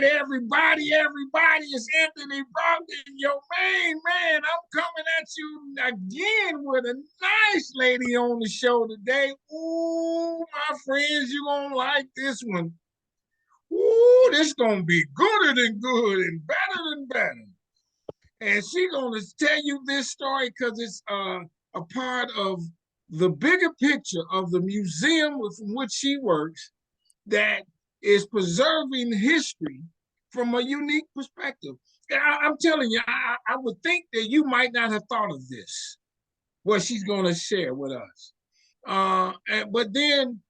Everybody, it's Anthony Brogdon, your main man. I'm coming at you again with a nice lady on the show today. Ooh, my friends, you're going to like this one. Ooh, this going to be gooder than good and better than better. And she's going to tell you this story because it's a part of the bigger picture of the museum from which she works that is preserving history from a unique perspective. I'm telling you, I would think that you might not have thought of this, what she's going to share with us. But then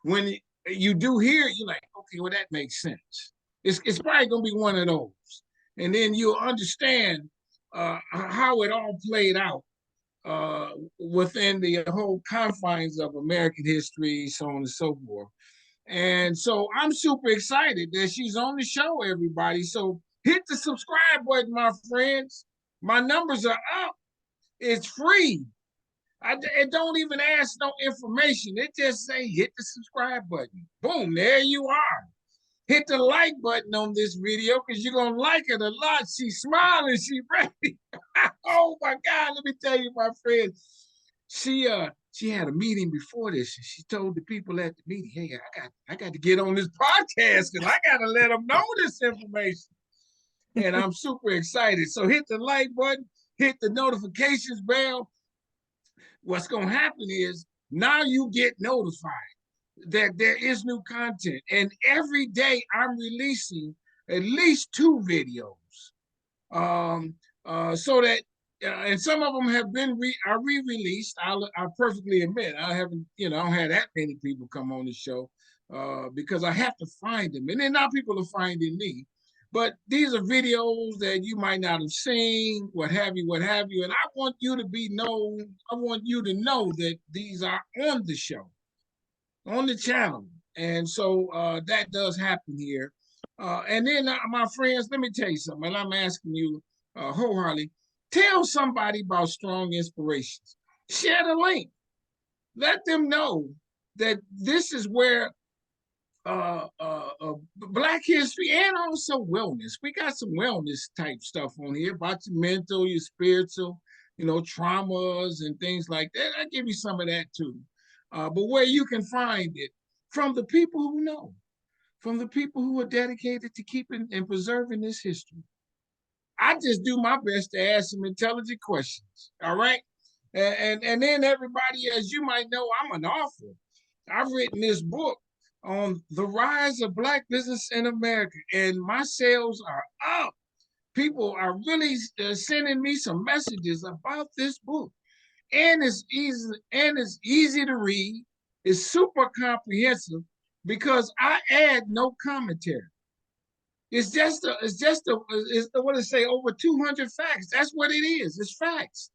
when you do hear it, you're like, okay, well, that makes sense. It's probably going to be one of those. And then you'll understand how it all played out within the whole confines of American history, so on and so forth. And so I'm super excited that she's on the show, everybody. So hit the subscribe button, my friends. My numbers are up. It's free. It don't even ask no information. It just say hit the subscribe button. Boom, there you are. Hit the like button on this video because you're going to like it a lot. She's smiling. She's ready. Oh, my God. Let me tell you, my friend. She had a meeting before this, and she told the people at the meeting, "Hey, I got to get on this podcast because I got to let them know this information." And I'm super excited. So hit the like button, hit the notifications bell. What's going to happen is now you get notified that there is new content, and every day I'm releasing at least 2 videos, so that. And some of them have been re-released. I perfectly admit I haven't, I don't have that many people come on the show because I have to find them, and then now people are finding me. But these are videos that you might not have seen, what have you, and I want you to I want you to know that these are on the show, on the channel, and so that does happen here. And then, my friends, let me tell you something, and I'm asking you wholeheartedly. Tell somebody about Strong Inspirations. Share the link. Let them know that this is where Black history and also wellness. We got some wellness type stuff on here about your mental, your spiritual, traumas and things like that. I give you some of that too. But where you can find it from the people who know, from the people who are dedicated to keeping and preserving this history. I just do my best to ask some intelligent questions. All right. And then everybody, as you might know, I'm an author. I've written this book on the rise of Black business in America, and my sales are up. People are really sending me some messages about this book, and it's easy to read. It's super comprehensive because I add no commentary. It's what it say, over 200 facts. That's what it is. It's facts.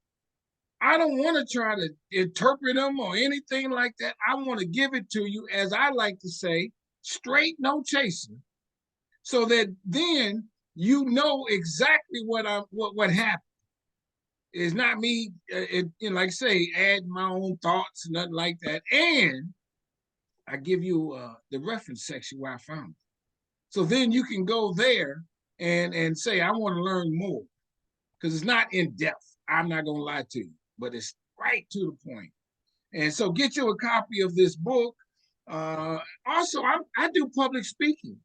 I don't want to try to interpret them or anything like that. I want to give it to you, as I like to say, straight, no chasing, so that then you know exactly what happened. It's not me, like I say, add my own thoughts, nothing like that. And I give you the reference section where I found it. So then you can go there and say, I want to learn more, because it's not in depth. I'm not going to lie to you, but it's right to the point. And so get you a copy of this book. Also, I do public speaking.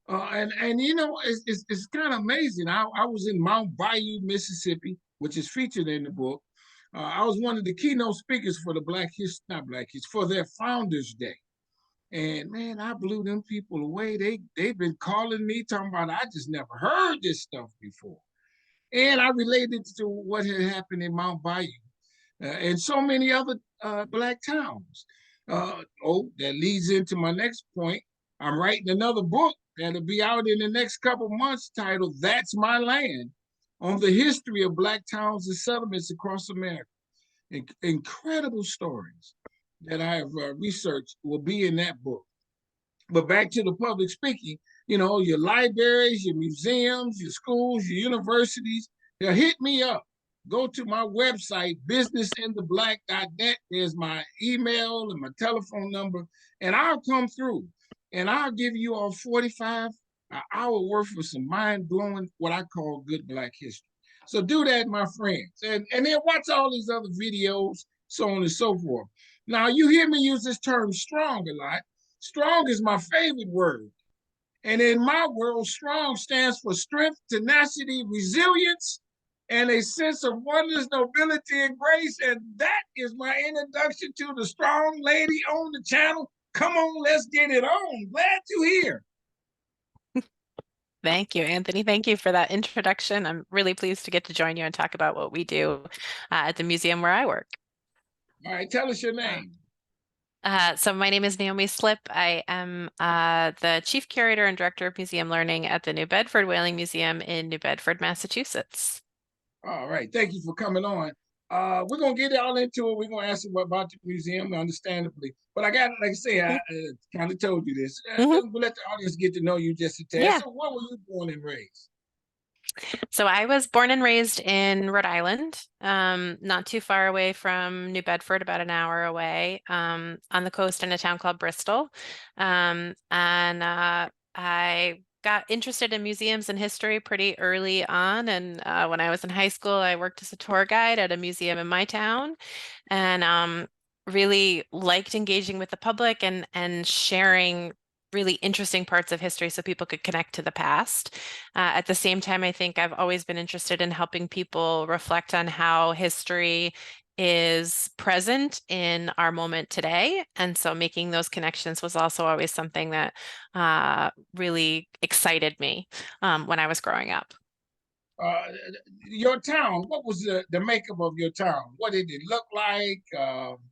And it's kind of amazing. I was in Mount Bayou, Mississippi, which is featured in the book. I was one of the keynote speakers for for their Founders Day. And man, I blew them people away. They've been calling me, talking about, I just never heard this stuff before. And I related to what had happened in Mount Bayou and so many other Black towns. That leads into my next point. I'm writing another book that'll be out in the next couple months, titled "That's My Land," on the history of Black towns and settlements across America. Incredible stories that I have researched will be in that book. But back to the public speaking, your libraries, your museums, your schools, your universities, they'll hit me up. Go to my website, businessintheblack.net. There's my email and my telephone number, and I'll come through and I'll give you all 45 an hour worth of some mind-blowing, what I call good Black history. So do that, my friends. And then watch all these other videos, so on and so forth. Now, you hear me use this term strong a lot. Strong is my favorite word. And in my world, strong stands for strength, tenacity, resilience, and a sense of oneness, nobility, and grace. And that is my introduction to the strong lady on the channel. Come on, let's get it on. Glad you're here. Thank you, Anthony. Thank you for that introduction. I'm really pleased to get to join you and talk about what we do at the museum where I work. All right, tell us your Uh, name. so my name is Naomi Slip. I am the Chief Curator and Director of Museum Learning at the New Bedford Whaling Museum in New Bedford, Massachusetts. All right, thank you for coming on. We're gonna get all into it. We're gonna ask you about the museum, understandably. But I got, like I say, I kind of told you this. Hmm. We'll let the audience get to know you just a tad. Yeah. So, where were you born and raised? So I was born and raised in Rhode Island, not too far away from New Bedford, about an hour away, on the coast in a town called Bristol. And I got interested in museums and history pretty early on. And when I was in high school, I worked as a tour guide at a museum in my town, and really liked engaging with the public and sharing really interesting parts of history so people could connect to the past. At the same time, I think I've always been interested in helping people reflect on how history is present in our moment today. And so making those connections was also always something that really excited me when I was growing up. Uh, your town, what was the makeup of your town? What did it look like?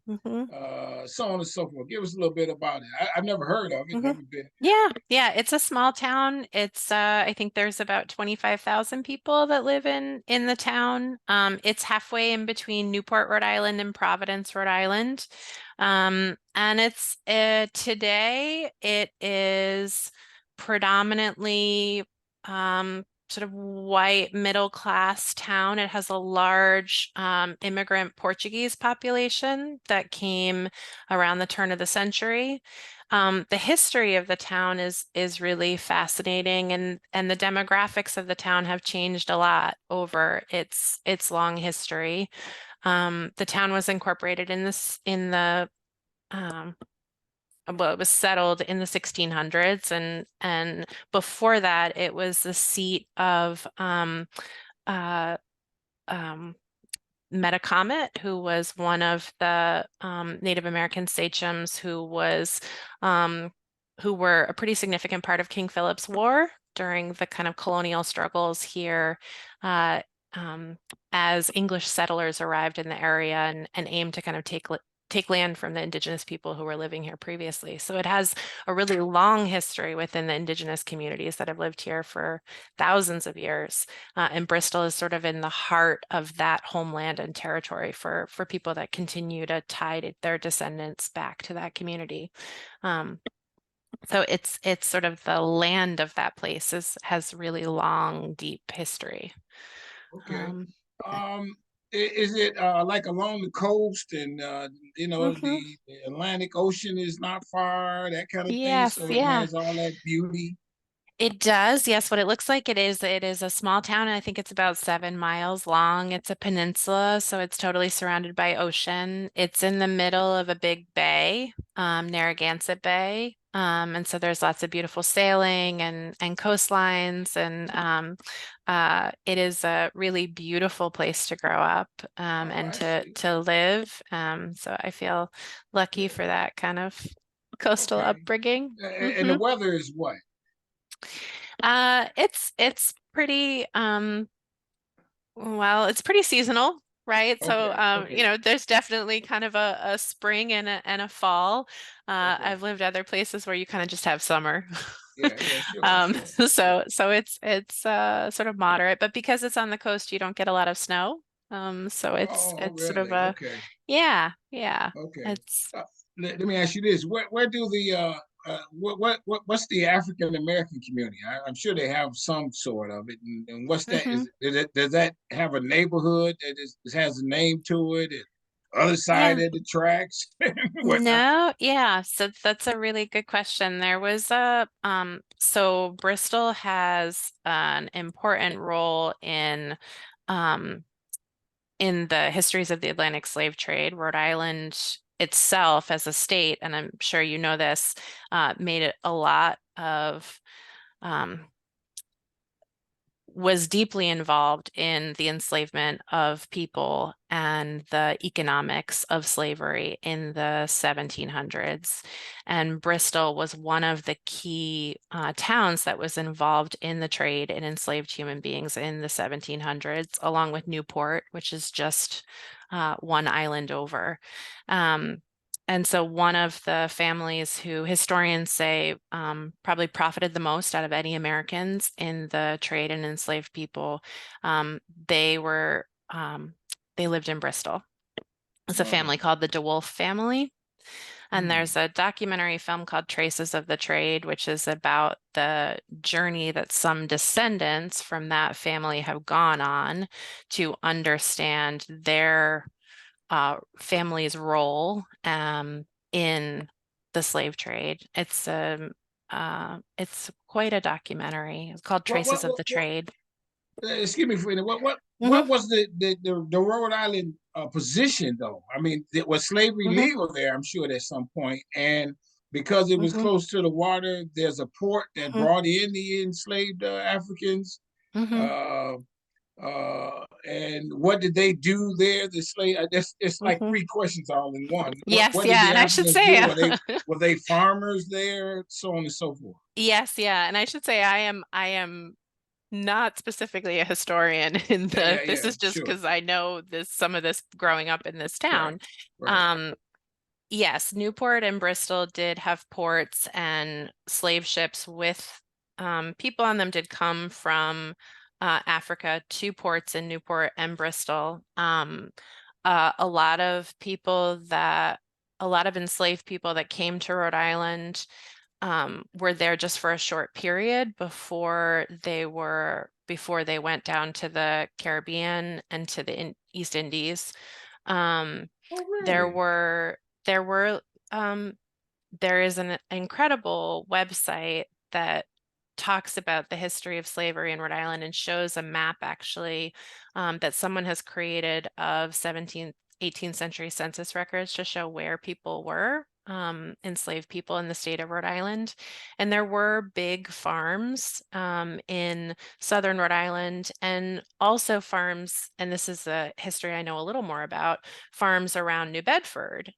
Mhm. So on and so forth. Give us a little bit about it. I've never heard of it, Hmm. never been. Yeah, yeah, it's a small town. It's I think there's about 25,000 people that live in the town. It's halfway in between Newport, Rhode Island and Providence, Rhode Island. And it's today it is predominantly sort of white middle class town. It has a large immigrant Portuguese population that came around the turn of the century. The history of the town is really fascinating, and the demographics of the town have changed a lot over its long history. The town was incorporated in this in the well, it was settled in the 1600s, and before that, it was the seat of uh, um, Metacomet, who was one of the Native American sachems um, who were a pretty significant part of King Philip's War during the kind of colonial struggles here, uh, um, as English settlers arrived in the area and aimed to kind of take land from the indigenous people who were living here previously. So it has a really long history within the indigenous communities that have lived here for thousands of years. And Bristol is sort of in the heart of that homeland and territory for people that continue to tie their descendants back to that community. Um, so it's sort of the land of that place has really long, deep history. Okay. Um, Um, is it like along the coast and mhm. the Atlantic Ocean is not far, that kind of thing, Yes, so it yeah. has all that beauty? It does. Yes, what it looks like it is a small town, and I think it's about 7 miles long. It's a peninsula, so it's totally surrounded by ocean. It's in the middle of a big bay, Narragansett Bay. And so there's lots of beautiful sailing and coastlines, and it is a really beautiful place to grow up Oh, and I to see. to live. So I feel lucky Yeah. for that kind of coastal Okay. upbringing. And the Hmm. weather is what? It's pretty well, it's pretty seasonal, right? So Okay. Okay. there's definitely kind of a spring and a fall. Okay. I've lived other places where you kind of just have summer. Yeah. Yeah. Sure. Sure. Sure. So it's sort of moderate, but because it's on the coast, you don't get a lot of snow. So Oh, it's sort of really? a Okay. yeah. Okay. It's Uh, let me ask you this: where do the what's the African American community? I'm sure they have some sort of it, and what's that? mhm. Does that have a neighborhood that has a name to it? other side Yeah. of the tracks and whatnot? No, yeah. So that's a really good question. There was a so Bristol has an important role um in the histories of the Atlantic slave trade. Rhode Island itself as a state, and I'm sure you know this, made it a lot of um was deeply involved in the enslavement of people and the economics of slavery in the 1700s. And Bristol was one of the key towns that was involved in the trade in enslaved human beings in the 1700s, along with Newport, which is just one island over. Um, and so one of the families who historians say probably profited the most out of any Americans in the trade and enslaved people, um, they were they lived in Bristol. It's a Oh, family called the DeWolf family. And hmm. there's a documentary film called Traces of the Trade, which is about the journey that some descendants from that family have gone on to understand their family's role in the slave trade. It's quite a documentary. It's called Traces of the What Trade. excuse me for a minute. Hmm. What was the Rhode Island position though? I mean, was slavery Hmm. legal there? I'm sure at some point, and because it was Hmm. close to the water, there's a port that Hmm. brought in the enslaved Africans. Hmm. Uh, and what did they do there? The slave. It's like Hmm. three questions all in one. Yes, What did yeah, the and I should Africans do? say, Were they farmers there? So on and so forth. yes, yeah, and I should say I am not specifically a historian in Yeah, the yeah, this yeah. is just Sure. because I know this some of this growing up in this Right. town. Right. Um, Yes, Newport and Bristol did have ports, and slave ships with people on them did come from Africa to ports in Newport and Bristol. A lot of a lot of enslaved people that came to Rhode Island were there just for a short period before they went down to the Caribbean and to the East Indies. Um, Oh, there really? were there were um, there is an incredible website that talks about the history of slavery in Rhode Island and shows a map actually that someone has created of 17th, 18th century census records to show where people were, enslaved people in the state of Rhode Island. And there were big farms in southern Rhode Island and also farms, and this is a history I know a little more about, farms around New Bedford.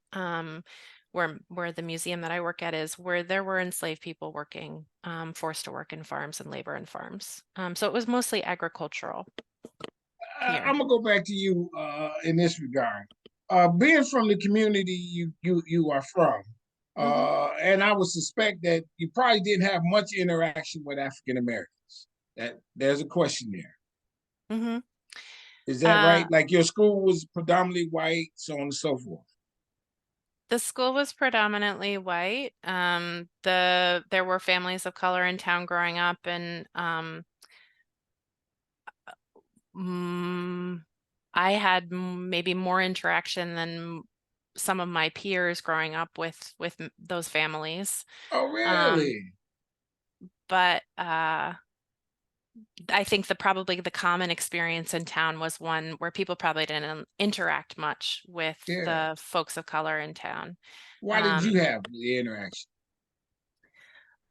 Where the museum that I work at is, where there were enslaved people working, forced to work in farms and labor in farms. So it was mostly agricultural here. I'm gonna go back to you in this regard. Being from the community you are from, Hmm. and I would suspect that you probably didn't have much interaction with African Americans. That there's a question there. Hmm. Is that right? Uh, Like your school was predominantly white, so on and so forth. the school was predominantly white. There were families of color in town growing up, and mm, I had maybe more interaction than some of my peers growing up with those families. Oh, Um, really? but I think probably the common experience in town was one where people probably didn't interact much with Yeah. the folks of color in town. Why did Um, you have the interaction?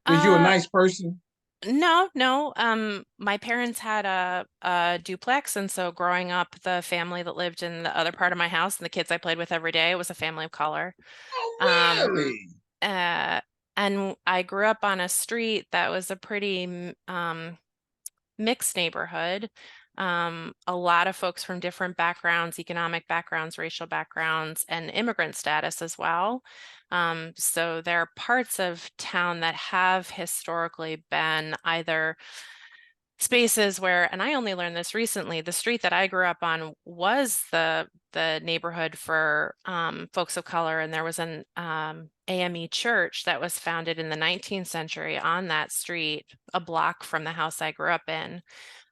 Because you're a uh, nice person. no, no. My parents had a duplex, and so growing up, the family that lived in the other part of my house and the kids I played with every day was a family of color. Oh, Um, really? uh, and I grew up on a street that was a pretty mixed neighborhood. A lot of folks from different backgrounds, economic backgrounds, racial backgrounds, and immigrant status as well. So there are parts of town that have historically been either spaces where, and I only learned this recently, the street that I grew up on was the neighborhood for folks of color, and there was AME church that was founded in the 19th century on that street, a block from the house I grew up in.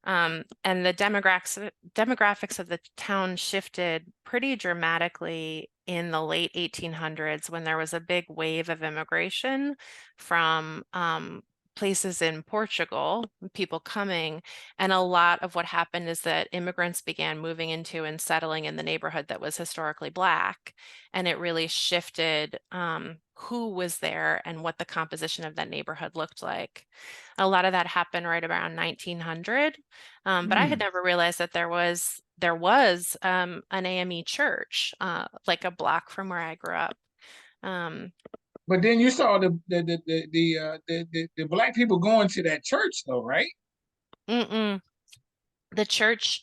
And the demographics of the town shifted pretty dramatically in the late 1800s when there was a big wave of immigration from places in Portugal, people coming. And a lot of what happened is that immigrants began moving into and settling in the neighborhood that was historically Black. And it really shifted who was there and what the composition of that neighborhood looked like. A lot of that happened right around 1900. But I had Hmm. never realized that there was an AME church, like a block from where I grew up. Um, But then you saw the black people going to that church though, right? mm-mm. The church.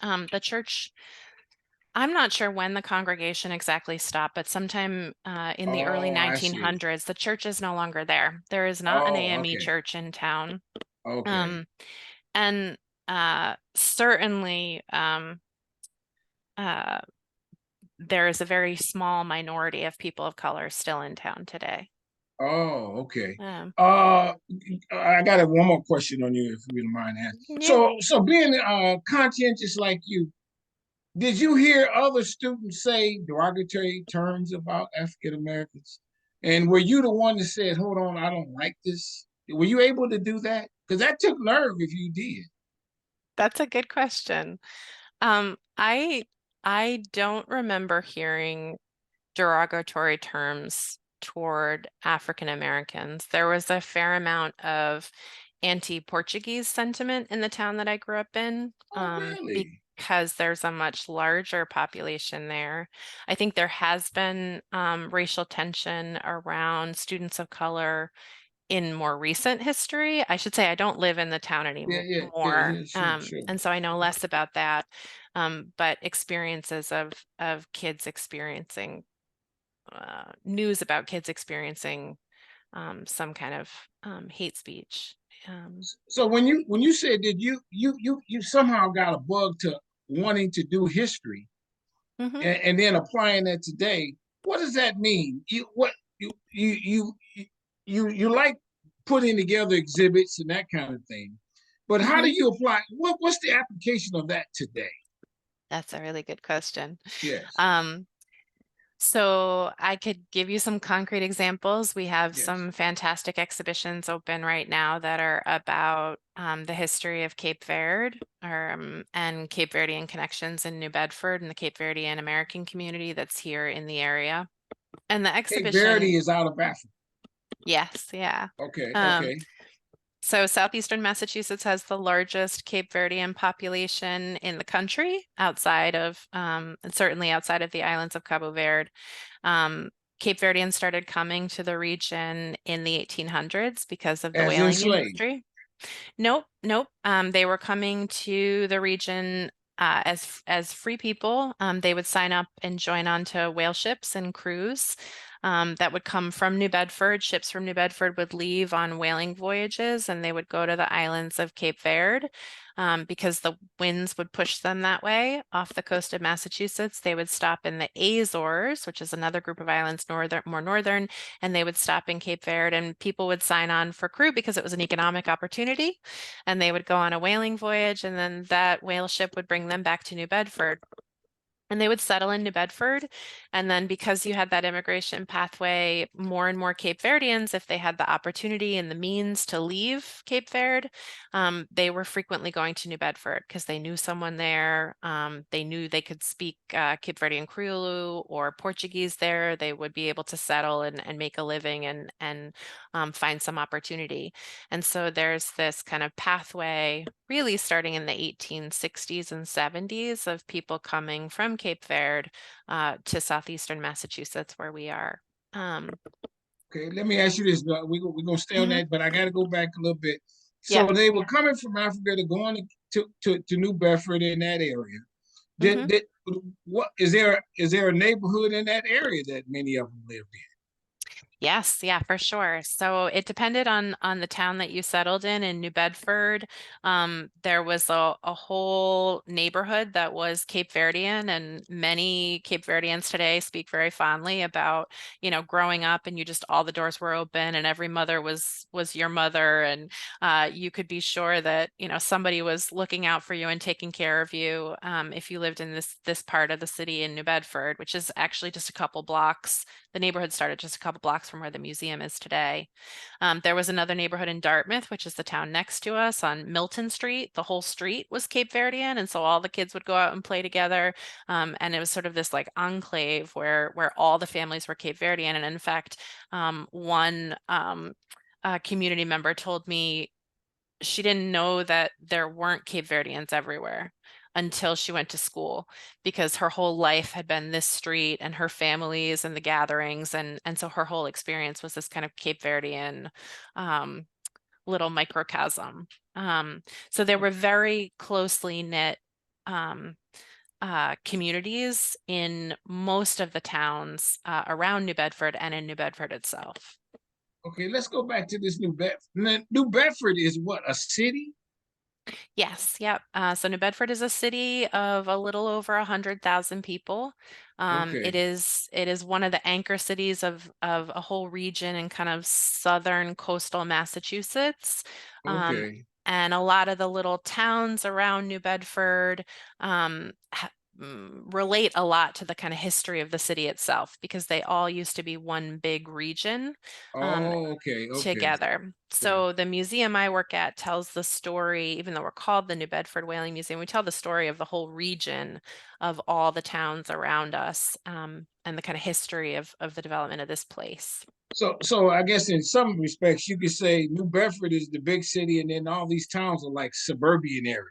I'm not sure when the congregation exactly stopped, but sometime in the early Oh, I see. 1900s, the church is no longer there. There is not an Oh, AME okay. church in town. Okay. Um, and certainly uh, there is a very small minority of people of color still in town today. Oh, okay. Um, Uh, I got one more question on you, if you don't mind asking. yeah, So being conscientious like you, did you hear other students say derogatory terms about African Americans? And were you the one that said, "Hold on, I don't like this"? Were you able to do that? Because that took nerve if you did. that's a good question. Um, I I don't remember hearing derogatory terms toward African Americans. There was a fair amount of anti-Portuguese sentiment in the town that I grew up in, Oh, really? because there's a much larger population there. I think there has been racial tension around students of color in more recent history. I should say I don't live in the town Yeah, yeah, yeah, anymore, yeah. Sure, sure. and so I know less about that. But experiences of kids experiencing news about kids experiencing some kind of hate speech. Um, So when you said that you somehow got a bug to wanting to do history mhm. and then applying that today, what does that mean? You like putting together exhibits and that kind of thing, but how do Mhm. you apply? What's the application of that today? That's a really good question. Yes, Um, So I could give you some concrete examples. We have yes. some fantastic exhibitions open right now that are about the history of Cape Verde and Cape Verdean connections in New Bedford and the Cape Verdean American community that's here in the area. And the Cape exhibition, Verde is out of Africa. yes, yeah. Okay, Um, okay. so southeastern Massachusetts has the largest Cape Verdean population in the country, outside of, and certainly outside of the islands of Cabo Verde. Um, Cape Verdeans started coming to the region in the 1800s because of the As whaling enslaved. industry. Nope, nope. They were coming to the region as free people. They would sign up and join on to whale ships and crews that would come from New Bedford. Ships from New Bedford would leave on whaling voyages, and they would go to the islands of Cape Verde because the winds would push them that way off the coast of Massachusetts. They would stop in the Azores, which is another group of islands more northern, and they would stop in Cape Verde, and people would sign on for crew because it was an economic opportunity. And they would go on a whaling voyage, and then that whale ship would bring them back to New Bedford. And they would settle in New Bedford. And then because you had that immigration pathway, more and more Cape Verdeans, if they had the opportunity and the means to leave Cape Verde, they were frequently going to New Bedford because they knew someone there. They knew they could speak Cape Verdean Creole or Portuguese there. They would be able to settle and make a living and find some opportunity. And so there's this kind of pathway really starting in the 1860s and 70s of people coming from Cape Verde to southeastern Massachusetts where we are. Um, Okay, let me ask you this. We're gonna stay on mhm. that, but I got to go back a little bit. So Yeah. they were coming from Africa to going to New Bedford in that area. hmm Did what is there a neighborhood in that area that many of them lived in? Yes, yeah, for sure. So it depended on the town that you settled in New Bedford. There was a whole neighborhood that was Cape Verdean, and many Cape Verdeans today speak very fondly about, growing up and you just all the doors were open and every mother was your mother, and you could be sure that, somebody was looking out for you and taking care of you, if you lived in this part of the city in New Bedford, which is actually just a couple blocks. The neighborhood started just a couple blocks from where the museum is today. There was another neighborhood in Dartmouth, which is the town next to us on Milton Street. The whole street was Cape Verdean, and so all the kids would go out and play together. And it was sort of this like enclave where all the families were Cape Verdean. And in fact, one community member told me she didn't know that there weren't Cape Verdeans everywhere until she went to school, because her whole life had been this street and her families and the gatherings, and so her whole experience was this kind of Cape Verdean um, little microcosm. So there were very closely knit um, communities in most of the towns around New Bedford and in New Bedford itself. Okay, let's go back to this New Bedford. New Bedford is what, a city? Yes, yep. So New Bedford is a city of a little over 100,000 people. It Okay, is one of the anchor cities of a whole region in kind of southern coastal Massachusetts. Um, okay. and a lot of the little towns around New Bedford relate a lot to the kind of history of the city itself, because they all used to be one big region. Um, Oh, okay, okay, together. okay. So the museum I work at tells the story, even though we're called the New Bedford Whaling Museum, we tell the story of the whole region of all the towns around us, and the kind of history of the development of this place. So I guess in some respects you could say New Bedford is the big city, and then all these towns are like suburban areas.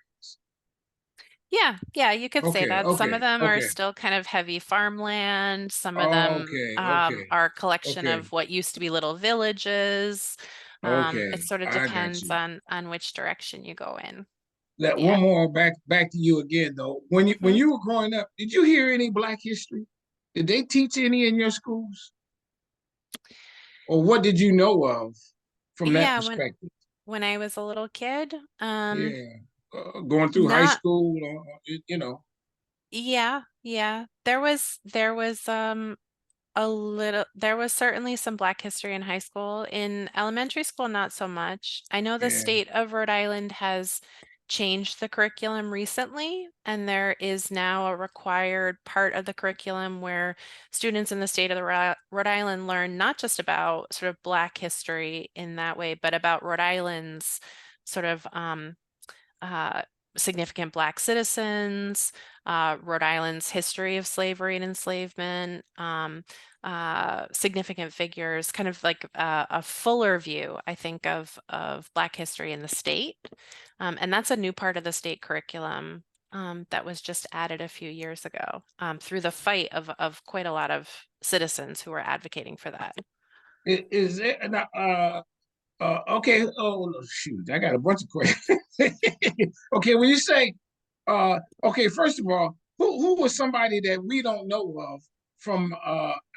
Yeah, yeah, you could say Okay, that. Some of okay, them are okay. still kind of heavy farmland. Some of them Okay, okay, are a collection okay, of what used to be little villages. It okay. sort of I got depends you. on which direction you go in. That Yeah. one more back to you again though. When Hmm. you were growing up, did you hear any Black history? Did they teach any in your schools? Or what did you know of from that Yeah, perspective? when I was a little kid, Yeah, going through high not school, you know. yeah, yeah. There was certainly some Black history in high school. In elementary school, not so much. I know the Yeah. state of Rhode Island has changed the curriculum recently, and there is now a required part of the curriculum where students in the state of the Rhode Island learn not just about sort of Black history in that way, but about Rhode Island's sort of uh, significant Black citizens, Rhode Island's history of slavery and enslavement, significant figures, kind of like a fuller view, I think, of Black history in the state. And that's a new part of the state curriculum that was just added a few years ago through the fight of quite a lot of citizens who were advocating for that. Is it okay? Oh shoot, I got a bunch of questions. Okay, when you say okay, first of all, who was somebody that we don't know of from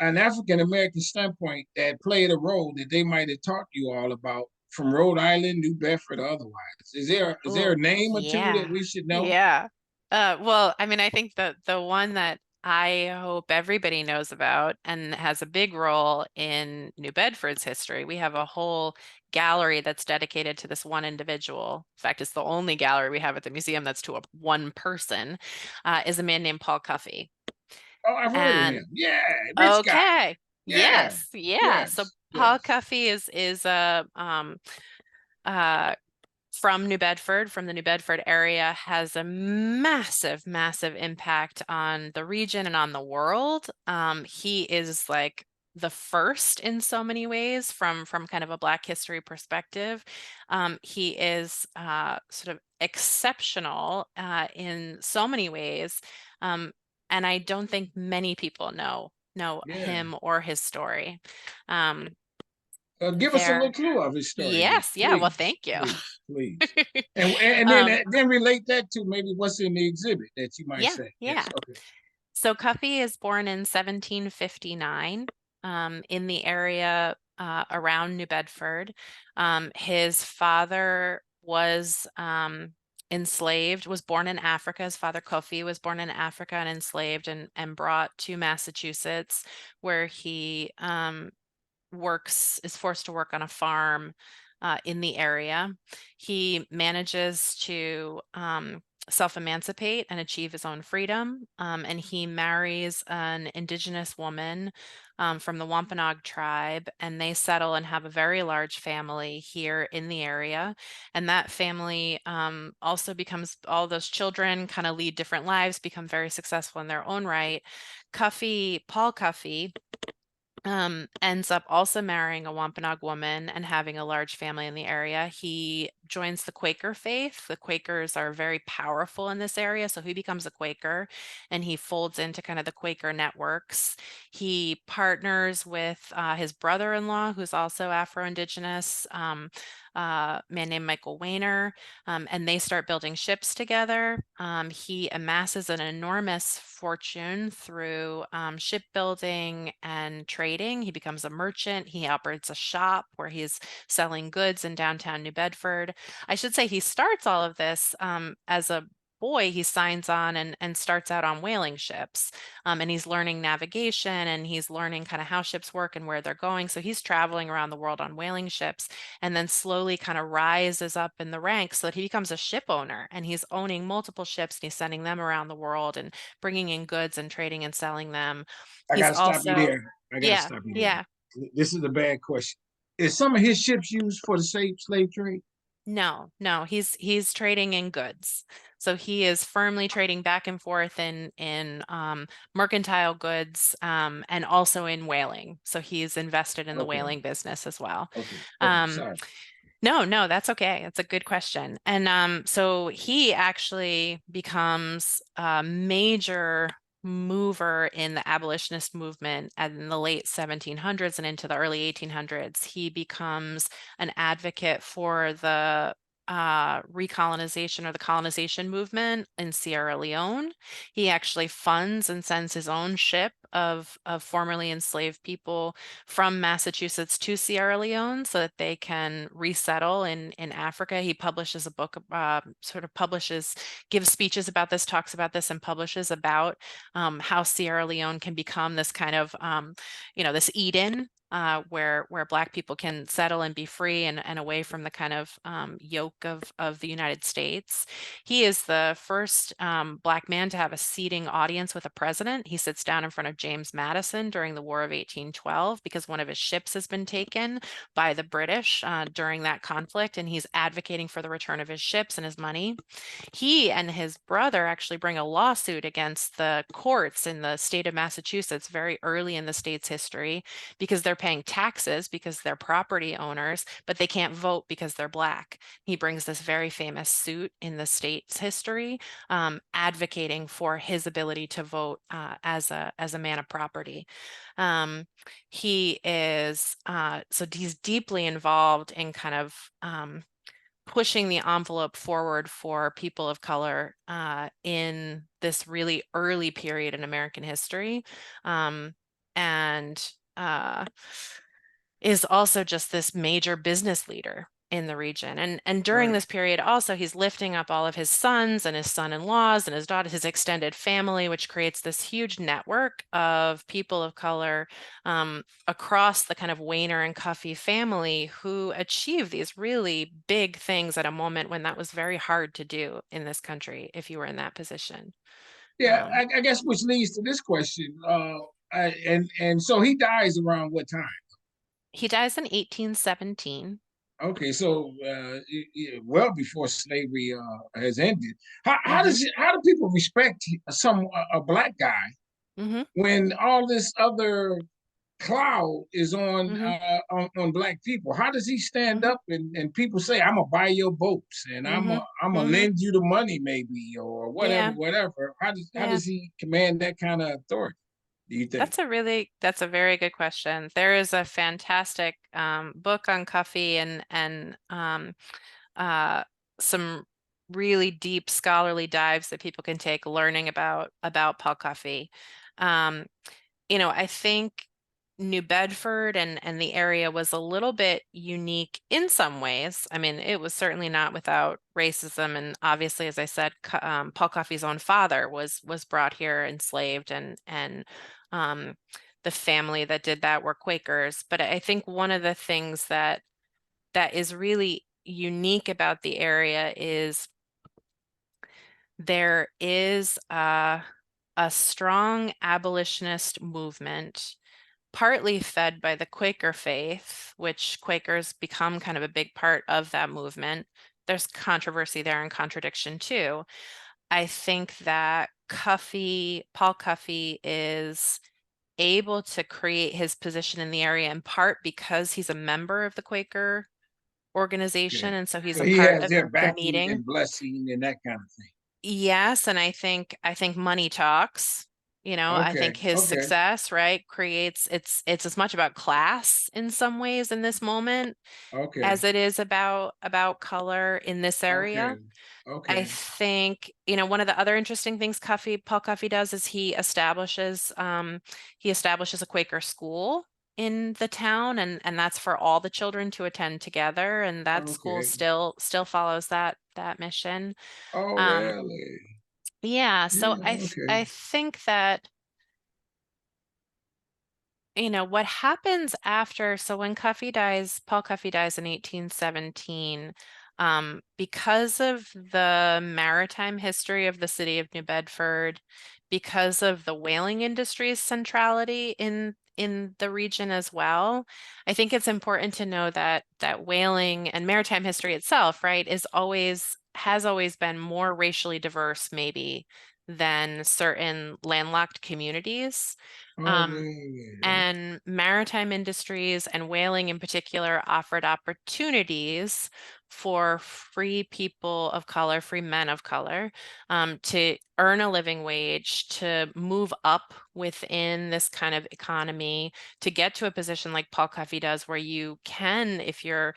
an African American standpoint that played a role that they might have taught you all about from Rhode Island, New Bedford, or otherwise? Is there a Oh, name or two that yeah. we should know? Yeah. Well, I mean, I think the one that I hope everybody knows about and has a big role in New Bedford's history, we have a whole gallery that's dedicated to this one individual. In fact, it's the only gallery we have at the museum that's to one person, is a man named Paul Cuffey. Oh, I've heard of And him. Yeah, rich guy. okay. Yeah, Yes, yeah. So yes, Paul yes. Cuffey is a uh from New Bedford, from the New Bedford area, has a massive, massive impact on the region and on the world. He is like the first in so many ways from kind of a Black history perspective. He is sort of exceptional in so many ways, and I don't think many people know Yeah. him or his story. Um, Give us a little there, clue of his story, then, yes, yeah. Well, please, thank you. please, please. And then Um, relate that to maybe what's in the exhibit that you might yeah, say. yeah. Yes. Okay. So Cuffey is born in 1759 in the area around New Bedford. His father was enslaved, was born in Africa. His father, Kofi, was born in Africa and enslaved and brought to Massachusetts, where he is forced to work on a farm in the area. He manages to self-emancipate and achieve his own freedom. And he marries an indigenous woman from the Wampanoag tribe, and they settle and have a very large family here in the area. And that family also becomes, all those children kind of lead different lives, become very successful in their own right. Paul Cuffey, ends up also marrying a Wampanoag woman and having a large family in the area. He joins the Quaker faith. The Quakers are very powerful in this area, so he becomes a Quaker and he folds into kind of the Quaker networks. He partners with his brother-in-law, who's also Afro-Indigenous, man named Michael Weiner, and they start building ships together. He amasses an enormous fortune through shipbuilding and trading. He becomes a merchant. He operates a shop where he's selling goods in downtown New Bedford. I should say he starts all of this as a boy. He signs on and starts out on whaling ships, and he's learning navigation and he's learning kind of how ships work and where they're going. So he's traveling around the world on whaling ships, and then slowly kind of rises up in the ranks so that he becomes a ship owner, and he's owning multiple ships and he's sending them around the world and bringing in goods and trading and selling them. I He's gotta stop you also, there. I gotta yeah, stop you yeah. there. This is a bad question. Is some of his ships used for the slave trade? No, he's trading in goods. So he is firmly trading back and forth in mercantile goods, and also in whaling. So he's invested in the Okay. whaling business as well. Okay. Okay. Um, Sorry. no, that's okay. It's a good question. And so he actually becomes a major mover in the abolitionist movement in the late 1700s and into the early 1800s. He becomes an advocate for the recolonization or the colonization movement in Sierra Leone. He actually funds and sends his own ship of formerly enslaved people from Massachusetts to Sierra Leone so that they can resettle in Africa. He publishes a book, gives speeches about this, talks about this, and publishes about how Sierra Leone can become this kind of, this Eden, where Black people can settle and be free and away from the kind of yoke of the United States. He is the first Black man to have a seating audience with a president. He sits down in front of James Madison during the War of 1812 because one of his ships has been taken by the British during that conflict, and he's advocating for the return of his ships and his money. He and his brother actually bring a lawsuit against the courts in the state of Massachusetts very early in the state's history because they're paying taxes because they're property owners, but they can't vote because they're Black. He brings this very famous suit in the state's history, advocating for his ability to vote as a man of property. He is so he's deeply involved in kind of pushing the envelope forward for people of color in this really early period in American history, and is also just this major business leader in the region. And during Right. this period also, he's lifting up all of his sons and his son-in-laws and his daughter, his extended family, which creates this huge network of people of color across the kind of Weiner and Cuffey family who achieve these really big things at a moment when that was very hard to do in this country if you were in that position. Yeah, Um, I guess which leads to this question. And so he dies around what time? he dies in 1817. Okay, so well before slavery has ended. Hmm. How do people respect a black guy Hmm. when all this other cloud is Hmm. on black people? How does he stand Hmm. up and people say, "I'm gonna buy your boats and Hmm. I'm gonna Hmm. lend you the money, maybe, or whatever, Yeah, whatever." How yeah. does he command that kind of authority? Do you think? That's a very good question. There is a fantastic book on Cuffy and uh, some really deep scholarly dives that people can take learning about Paul Cuffy. Um, I think New Bedford and the area was a little bit unique in some ways. I mean, it was certainly not without racism, and obviously, as I said, Paul Coffey's own father was brought here enslaved, and um, the family that did that were Quakers. But I think one of the things that is really unique about the area is there is a strong abolitionist movement, partly fed by the Quaker faith, which Quakers become kind of a big part of that movement. There's controversy there and contradiction too. I think that Paul Cuffey, is able to create his position in the area in part because he's a member of the Quaker Okay. organization, and so he's So a he part has of their the backing meeting. and blessing and that kind of thing. Yes, and I think money talks. I think Okay. his Okay. success, right, creates it's as much about class in some ways in this moment Okay. as it is about color in this Okay. area. I Okay. think, one of the other interesting things Paul Cuffey does is he establishes a Quaker school in the town, and that's for all the children to attend together, and that school Okay. still follows that mission. Oh, Um, really? yeah, so Yeah. Okay. I think that what happens after, so when Paul Cuffey dies in 1817, because of the maritime history of the city of New Bedford, because of the whaling industry's centrality in the region as well, I think it's important to know that whaling and maritime history itself, right, has always been more racially diverse maybe than certain landlocked communities. Oh, Um, really? and maritime industries and whaling in particular offered opportunities for free people of color, free men of color, to earn a living wage, to move up within this kind of economy, to get to a position like Paul Cuffey does, where you can, if you're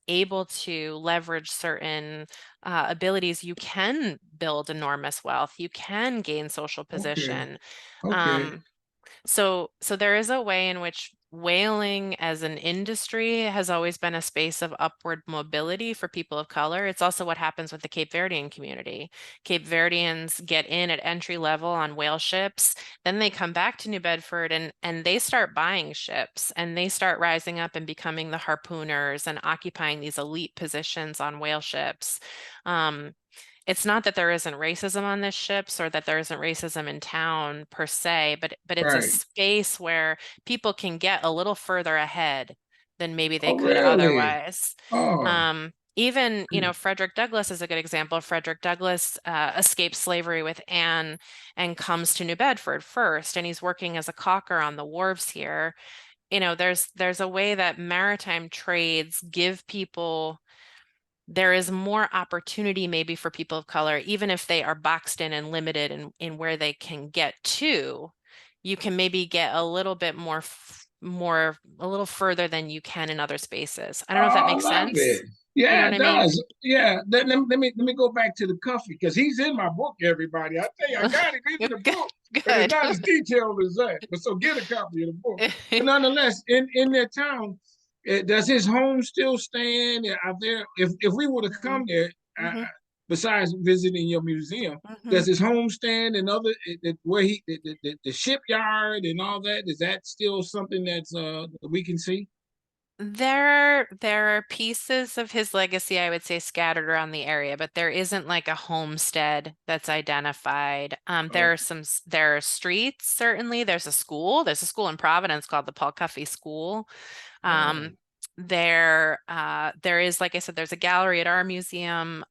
able to leverage certain abilities, you can build enormous wealth, you can gain social Okay. position. Okay. Um, so there is a way in which whaling as an industry has always been a space of upward mobility for people of color. It's also what happens with the Cape Verdean community. Cape Verdeans get in at entry level on whale ships, then they come back to New Bedford and they start buying ships and they start rising up and becoming the harpooners and occupying these elite positions on whale ships. Um, it's not that there isn't racism on this ships or that there isn't racism in town per se, but it's a Right. space where people can get a little further ahead than maybe they Oh, could really? otherwise. Oh. Even, Frederick Douglass is a good example. Frederick Douglass escaped slavery with Anne and comes to New Bedford first, and he's working as a caulker on the wharves here. There's a way that maritime trades give people, there is more opportunity maybe for people of color, even if they are boxed in and limited in where they can get to. You can maybe get a little bit a little further than you can in other spaces. I Oh, don't know if that I makes love it. sense. You know Yeah, what it I mean? does. Yeah. Let me go back to the coffee because he's in my book, everybody. I tell you, I got it in the Good. book, but it's Good. not as detailed as that. But so get a copy of the book. But nonetheless, in their town, does his home still stand out there? If we were to come Mhm. there, Mhm. besides visiting your museum, Mhm. does his home stand and other where the shipyard and all that? Is that still something that's we can see? There are pieces of his legacy, I would say, scattered around the area, but there isn't like a homestead that's identified. Okay. There are streets, certainly. There's a school in Providence called the Paul Cuffey School. Oh. Um, there is, like I said, there's a gallery at our museum.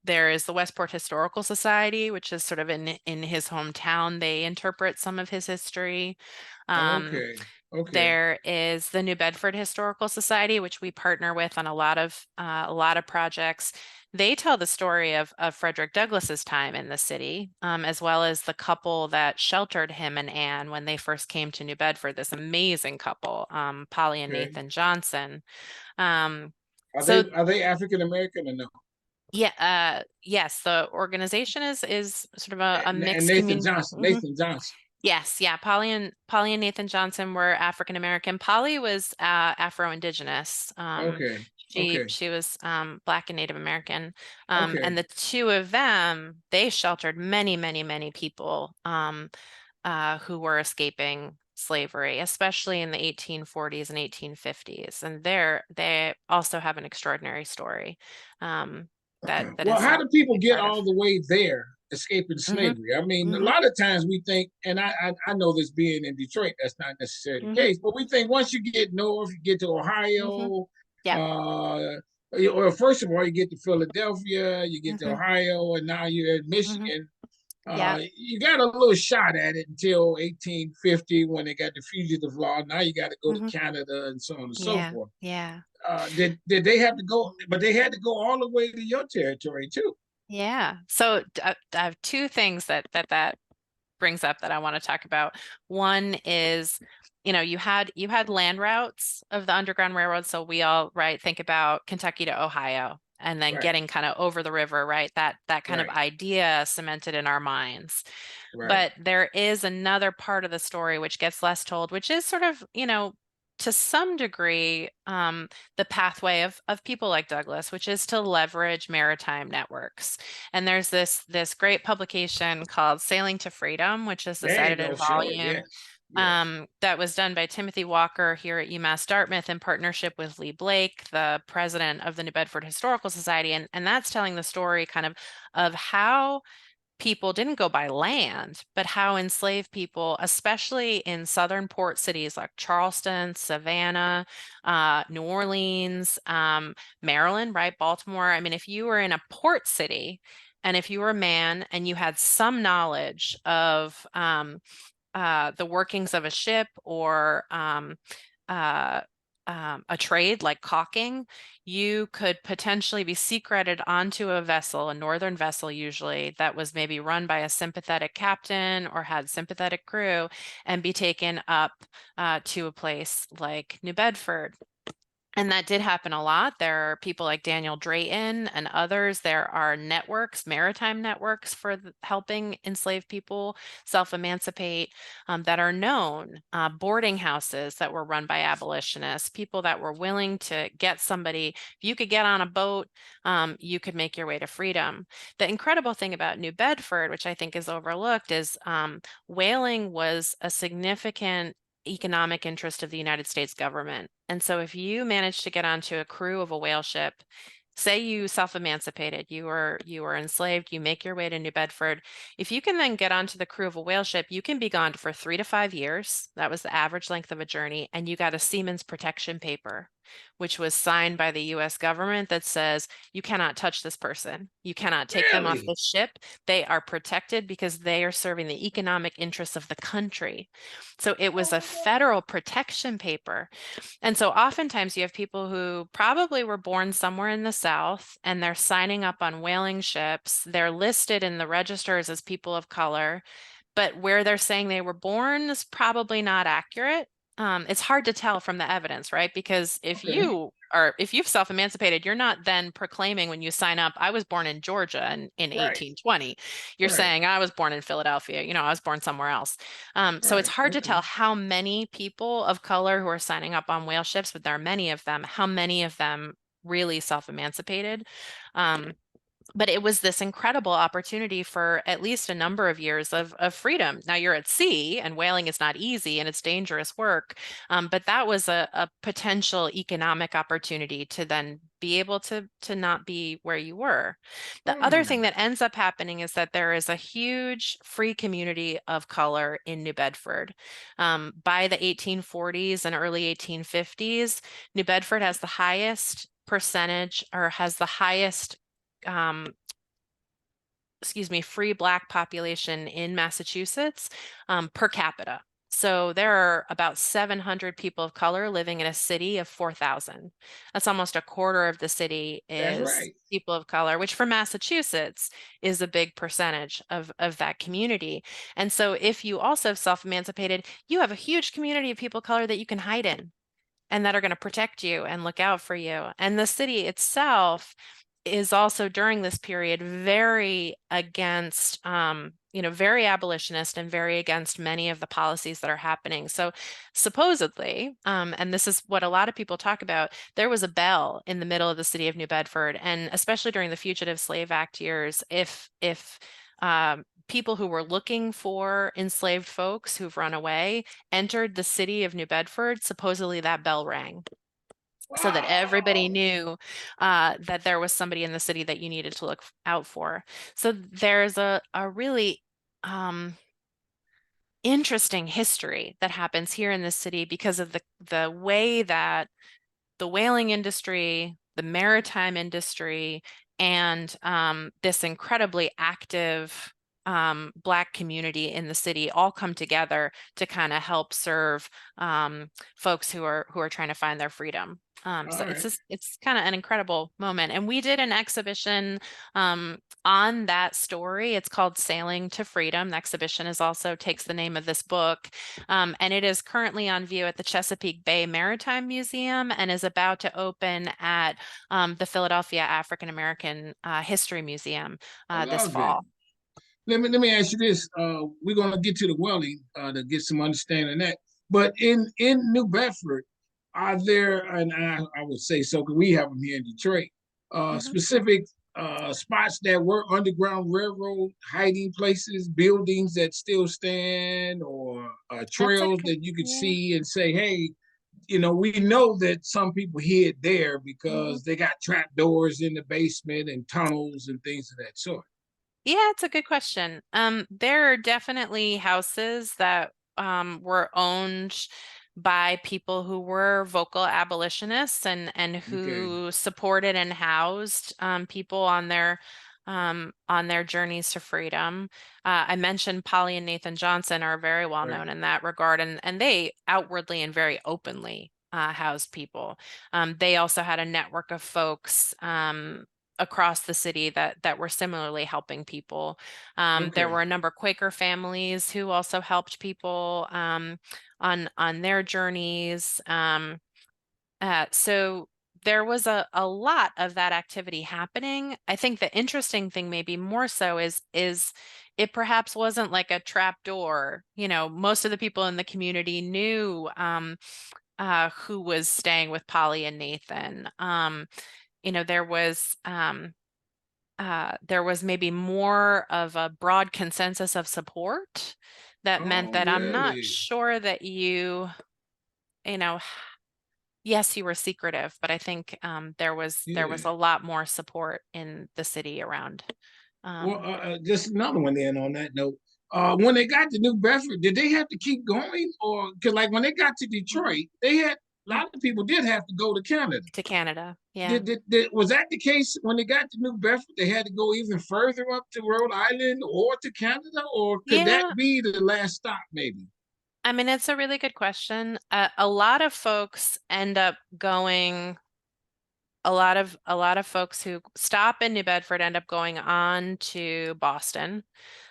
There is the Westport Historical Society, which is sort of in his hometown. They interpret some of his history. Um, Okay. Okay. there is the New Bedford Historical Society, which we partner with on a lot of projects. They tell the story of Frederick Douglass's time in the city, as well as the couple that sheltered him and Anne when they first came to New Bedford. This amazing couple, Polly and Okay. Nathan Johnson. Um, Are they so are they African American or no? yeah, yes, the organization is sort of a And mixed Nathan community. Johnson. Nathan Johnson. Yes, yeah. Polly and Nathan Johnson were African American. Polly was Afro-Indigenous. Okay. She Okay. she was Black and Native American. And Okay. the two of them, they sheltered many, many, many people who were escaping slavery, especially in the 1840s and 1850s. And they also have an extraordinary story that Well, is how a do people big get part of. all the way there, escaping Hmm. slavery? I mean, a Hmm. lot of times we think, and I know this being in Detroit, that's not necessarily the Hmm. case, but we think once you get north, you get to Hmm. Ohio, Yeah. or first of all, you get to Philadelphia, you get to Hmm. Ohio, and now you're in Hmm. Michigan. Yeah. You got a little shot at it until 1850 when they got the fugitive law. Now you got to go to Hmm. Canada and so on and so Yeah. forth. Yeah. Did they have to go? But they had to go all the way to your territory too. Yeah. So I have two things that brings up that I want to talk about. One is, you had land routes of the Underground Railroad. So we all, right, think about Kentucky to Ohio and then Right, getting kind of over the river, right? That kind of right, idea cemented in our minds. right. But there is another part of the story which gets less told, which is sort of, to some degree, the pathway of people like Douglas, which is to leverage maritime networks. And there's this great publication called Sailing to Freedom, which is this There you edited go. Sure. volume Yes. Yes. that was done by Timothy Walker here at UMass Dartmouth in partnership with Lee Blake, the president of the New Bedford Historical Society. And that's telling the story kind of how people didn't go by land, but how enslaved people, especially in southern port cities like Charleston, Savannah, New Orleans, Maryland, right? Baltimore. I mean, if you were in a port city and if you were a man and you had some knowledge of the workings of a ship or uh, a trade like caulking, you could potentially be secreted onto a vessel, a northern vessel usually, that was maybe run by a sympathetic captain or had sympathetic crew, and be taken up to a place like New Bedford. And that did happen a lot. There are people like Daniel Drayton and others. There are networks, maritime networks for helping enslaved people self-emancipate that are known. Boarding houses that were run by abolitionists, people that were willing to get somebody. If you could get on a boat, you could make your way to freedom. The incredible thing about New Bedford, which I think is overlooked, is whaling was a significant economic interest of the United States government. And so if you manage to get onto a crew of a whale ship, say you self-emancipated, you were enslaved, you make your way to New Bedford. If you can then get onto the crew of a whale ship, you can be gone for 3 to 5 years. That was the average length of a journey, and you got a seaman's protection paper, which was signed by the US government that says you cannot touch this person. You cannot take them off the Really? ship. They are protected because they are serving the economic interests of the country. So it was a federal protection paper. And so oftentimes you have people who probably were born somewhere in the South and they're signing up on whaling ships. They're listed in the registers as people of color, but where they're saying they were born is probably not accurate. It's hard to tell from the evidence, right? Because Okay. if you've self-emancipated, you're not then proclaiming when you sign up, I was born in Georgia in Right. 1820. You're Right. saying I was born in Philadelphia, I was born somewhere else. So it's Right. hard to Okay. tell how many people of color who are signing up on whale ships, but there are many of them, how many of them really self-emancipated. Um, but it was this incredible opportunity for at least a number of years of freedom. Now you're at sea and whaling is not easy and it's dangerous work. But that was a potential economic opportunity to then be able to not be where you were. The other thing Hmm. that ends up happening is that there is a huge free community of color in New Bedford. By the 1840s and early 1850s, New Bedford has the highest percentage or has the highest um, free Black population in Massachusetts per capita. So there are about 700 people of color living in a city of 4,000. That's almost a quarter of the city That's is right. people of color, which for Massachusetts is a big percentage of that community. And so if you also self-emancipated, you have a huge community of people of color that you can hide in and that are going to protect you and look out for you. And the city itself is also during this period very against, very abolitionist and very against many of the policies that are happening. So supposedly, and this is what a lot of people talk about, there was a bell in the middle of the city of New Bedford, and especially during the Fugitive Slave Act years, if people who were looking for enslaved folks who've run away entered the city of New Bedford, supposedly that bell rang so that everybody Wow. knew that there was somebody in the city that you needed to look out for. So there's a really interesting history that happens here in this city because of the way that the whaling industry, the maritime industry, and this incredibly active Black community in the city all come together to kind of help serve folks who are trying to find their freedom. All So right. it's kind of an incredible moment. And we did an exhibition on that story. It's called Sailing to Freedom. The exhibition is also takes the name of this book. And it is currently on view at the Chesapeake Bay Maritime Museum and is about to open at the Philadelphia African American History Museum I this love it. fall. Let me ask you this. We're gonna get to the welding to get some understanding of that. But in New Bedford, are there, and I would say so because we have them here in Detroit, Mhm. specific spots that were Underground Railroad hiding places, buildings that still stand, or That's a trails good, that you could yeah. see and say, hey, we know that some people hid there Mhm. because they got trap doors in the basement and tunnels and things of that sort. Yeah, it's a good question. There are definitely houses that were owned by people who were vocal abolitionists and Okay. who supported and housed people on their journeys to freedom. I mentioned Polly and Nathan Johnson are very well Right. known in that regard, and they outwardly and very openly housed people. They also had a network of folks across the city that were similarly helping people. There Okay. were a number of Quaker families who also helped people on their journeys. So there was a lot of that activity happening. I think the interesting thing, maybe more so, is it perhaps wasn't like a trap door. Most of the people in the community knew who was staying with Polly and Nathan. You know, there was there was maybe more of a broad consensus of support that meant Oh, that I'm not really? sure that you know, yes, you were secretive, but I think there was Yeah. a lot more support in the city around. Well, Um, just another one then on that note. When they got to New Bedford, did they have to keep going, or because like when they got to mhm, Detroit, they had a mhm, lot of people did have to go to Canada. to Canada, yeah. Was that the case when they got to New Bedford? They had to go even further up to Rhode Island or to Canada, or could that Yeah, be the last stop? Maybe. I mean, it's a really good question. A lot of folks end up going a lot of folks who stop in New Bedford end up going on to Boston.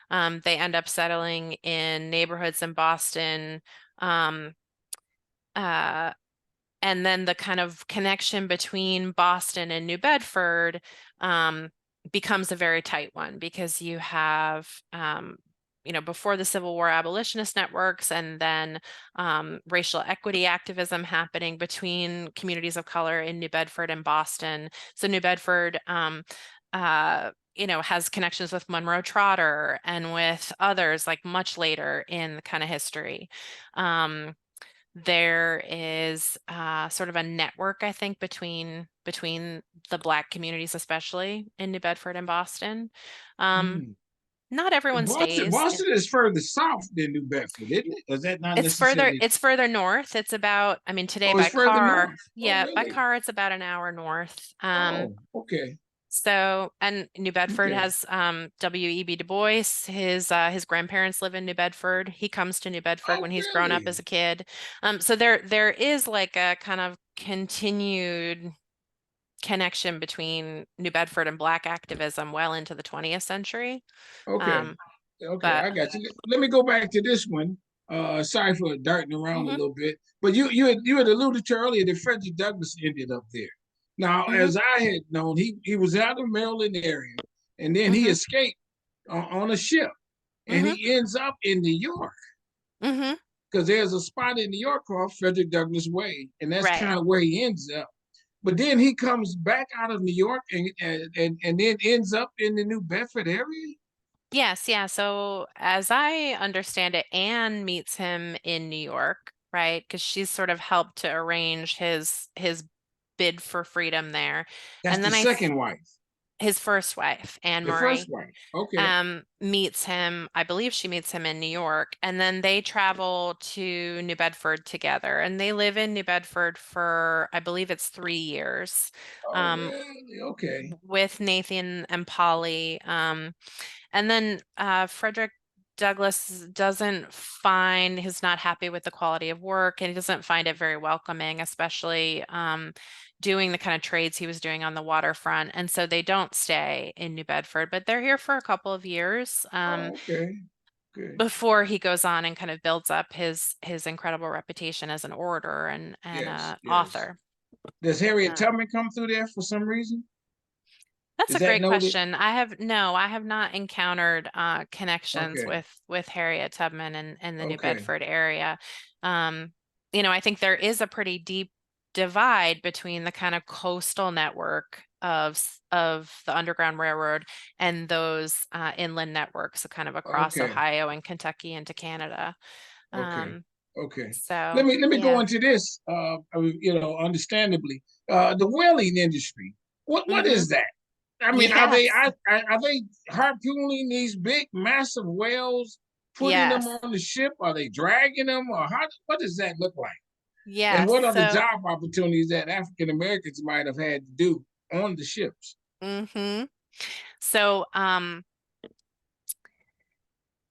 They end up settling in neighborhoods in Boston. Um, uh, and then the kind of connection between Boston and New Bedford becomes a very tight one because you have, before the Civil War abolitionist networks and then racial equity activism happening between communities of color in New Bedford and Boston. So New Bedford, has connections with Monroe Trotter and with others like much later in the kind of history. Um, there is sort of a network, I think, between the Black communities, especially in New Bedford and Boston. Um, Hmm. Not everyone Boston, stays. Boston is further south than New Bedford, isn't it? Is that not It's further, necessarily? it's further north. It's about, I mean, today Oh, by it's further car, north. Oh, yeah, by really? car, it's about an hour north. Oh, okay. And New Bedford Okay. has W.E.B. Du Bois. His grandparents live in New Bedford. He comes to New Bedford Oh, when he's grown up really? as a kid. So there is like a kind of continued connection between New Bedford and Black activism well into the 20th century. Okay. Um, Okay, but I got you. Let me go back to this one. Sorry for darting around a mhm. little bit, but you had alluded to earlier that Frederick Douglass ended up there. Now, Mm-hmm. as I had known, he was out of the Maryland area, and then he Mm-hmm. escaped on a ship, and Mm-hmm. he ends up in New York Mm-hmm. because there's a spot in New York called Frederick Douglass Way, and that's Right. kind of where he ends up. But then he comes back out of New York and then ends up in the New Bedford area. Yes, yeah. So as I understand it, Anne meets him in New York, right? Because she's sort of helped to arrange his bid for freedom there. That's And the then second wife, his first wife, Anne the first Murray, wife. Okay. meets him. I believe she meets him in New York, and then they travel to New Bedford together, and they live in New Bedford for, I believe it's 3 years, Oh, um, really? Okay. with Nathan and Polly. And then Frederick Douglass doesn't find, he's not happy with the quality of work, and he doesn't find it very welcoming, especially doing the kind of trades he was doing on the waterfront. And so they don't stay in New Bedford, but they're here for a couple of years Oh, okay. Good. before he goes on and kind of builds up his incredible reputation as an orator and Yes, yes. author. Does Harriet Um, Tubman come through there for some reason? That's Is a that great noted? question. I have not encountered connections Okay. with Harriet Tubman in the New Okay. Bedford area. Um, I think there is a pretty deep divide between the kind of coastal network of the Underground Railroad and those inland networks, so kind of across Okay. Ohio and Kentucky into Canada. Okay. Um, Okay. so Let me go yeah. into this. Understandably, the whaling industry. What Hmm. is that? I mean, Yes. are they harpooning these big, massive whales, putting them Yes. on the ship? Are they dragging them, or how? What does that look like? And Yes. what are the So, job opportunities that African Americans might have had to do on the ships? hmm so,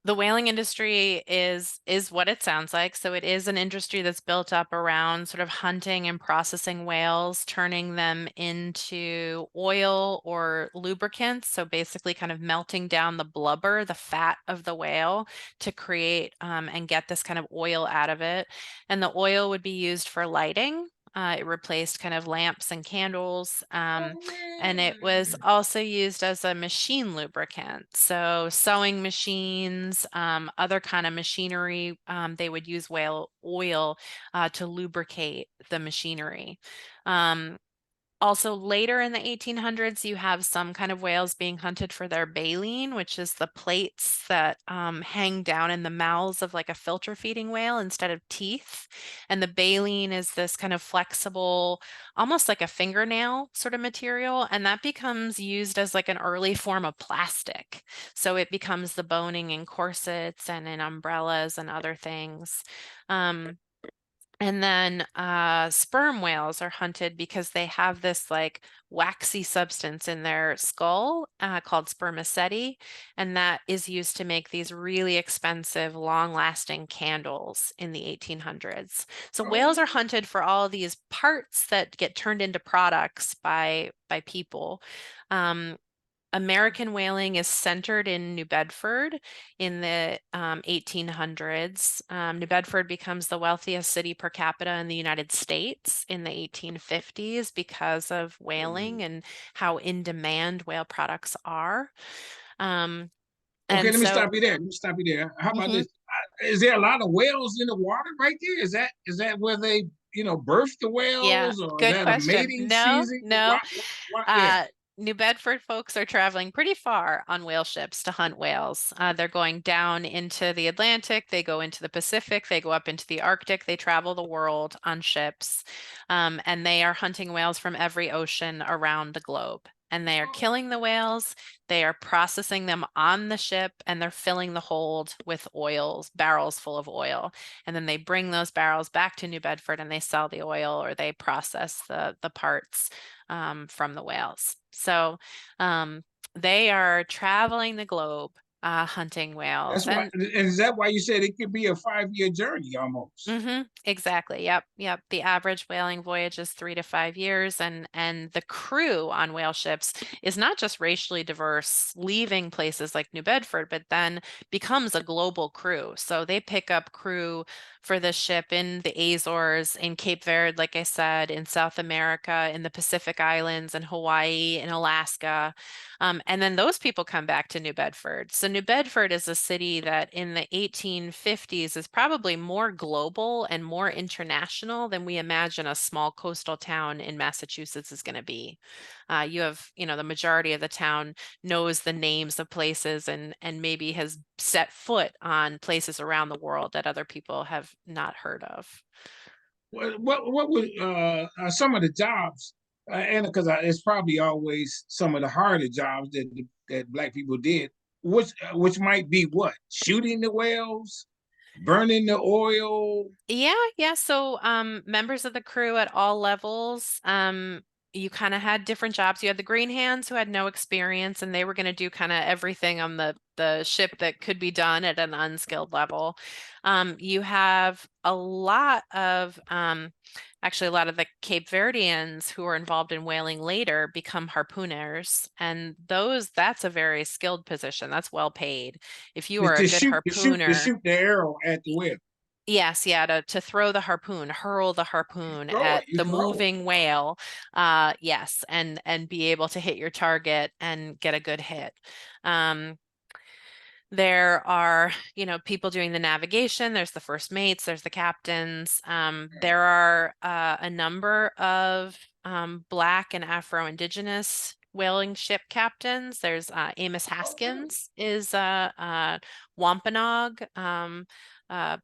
the whaling industry is what it sounds like. So it is an industry that's built up around sort of hunting and processing whales, turning them into oil or lubricants. So basically kind of melting down the blubber, the fat of the whale to create and get this kind of oil out of it. And the oil would be used for lighting. It replaced kind of lamps and candles. Oh, And it was really? also used as a machine lubricant. So sewing machines, other kind of machinery, they would use whale oil to lubricate the machinery. Um, Also, later in the 1800s, you have some kind of whales being hunted for their baleen, which is the plates that hang down in the mouths of like a filter feeding whale instead of teeth. And the baleen is this kind of flexible, almost like a fingernail sort of material. And that becomes used as like an early form of plastic. So it becomes the boning in corsets and in umbrellas and other things. Um, and then sperm whales are hunted because they have this like waxy substance in their skull called spermaceti, and that is used to make these really expensive, long-lasting candles in the 1800s. So Oh, whales are hunted for all of these parts that get turned into products by people. Um, American whaling is centered in New Bedford in the 1800s. New Bedford becomes the wealthiest city per capita in the United States in the 1850s because of whaling and how in demand whale products are. Um, okay. and Let me so, stop you there. Let me stop you there. How about mhm, this? Is there a lot of whales in the water right there? Is that where they birth the yeah, whales, or is good that a question. mating No, season? no. Why yeah. Uh, New Bedford folks are traveling pretty far on whale ships to hunt whales. They're going down into the Atlantic, they go into the Pacific, they go up into the Arctic, they travel the world on ships, and they are hunting whales from every ocean around the globe. And they are killing the whales, they are processing them on the ship, and they're filling the hold with oils, barrels full of oil. And then they bring those barrels back to New Bedford and they sell the oil or they process the parts from the whales. So they are traveling the globe hunting That's whales. why, And and is that why you said it could be a 5 year journey almost? exactly. Yep. Yep. The average whaling voyage is 3 to 5 years, and the crew on whale ships is not just racially diverse, leaving places like New Bedford, but then becomes a global crew. So they pick up crew for the ship in the Azores, in Cape Verde, like I said, in South America, in the Pacific Islands, in Hawaii, in Alaska. And then those people come back to New Bedford. So New Bedford is a city that in the 1850s is probably more global and more international than we imagine a small coastal town in Massachusetts is going to be. You have, the majority of the town knows the names of places and maybe has set foot on places around the world that other people have not heard of. What would some of the jobs, and because it's probably always some of the harder jobs that black people did, which might be what, shooting the whales, burning the oil. Yeah, yeah. So members of the crew at all levels, you kind of had different jobs. You had the green hands who had no experience and they were going to do kind of everything on the ship that could be done at an unskilled level. You have actually a lot of the Cape Verdeans who are involved in whaling later become harpooners, and that's a very skilled position. That's well paid. If you are a To good shoot harpooner. the arrow at the whale. Yes, yeah, to throw the harpoon, hurl the harpoon at You the throw it. moving whale. Yes, and be able to hit your target and get a good hit. Um, there are, people doing the navigation. There's the first mates, there's the captains. There are a number of Black and Afro-Indigenous whaling ship captains. There's Amos Oh, really? Haskins is Wampanoag,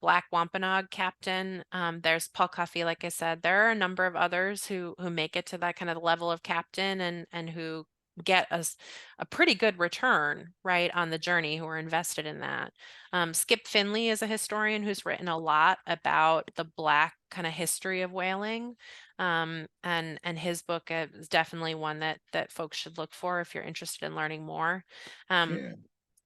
Black Wampanoag captain. There's Paul Coffey, like I said. There are a number of others who make it to that kind of level of captain and who get us a pretty good return, right, on the journey, who are invested in that. Skip Finley is a historian who's written a lot about the Black kind of history of whaling. And his book is definitely one that folks should look for if you're interested in learning more. Um, Yeah.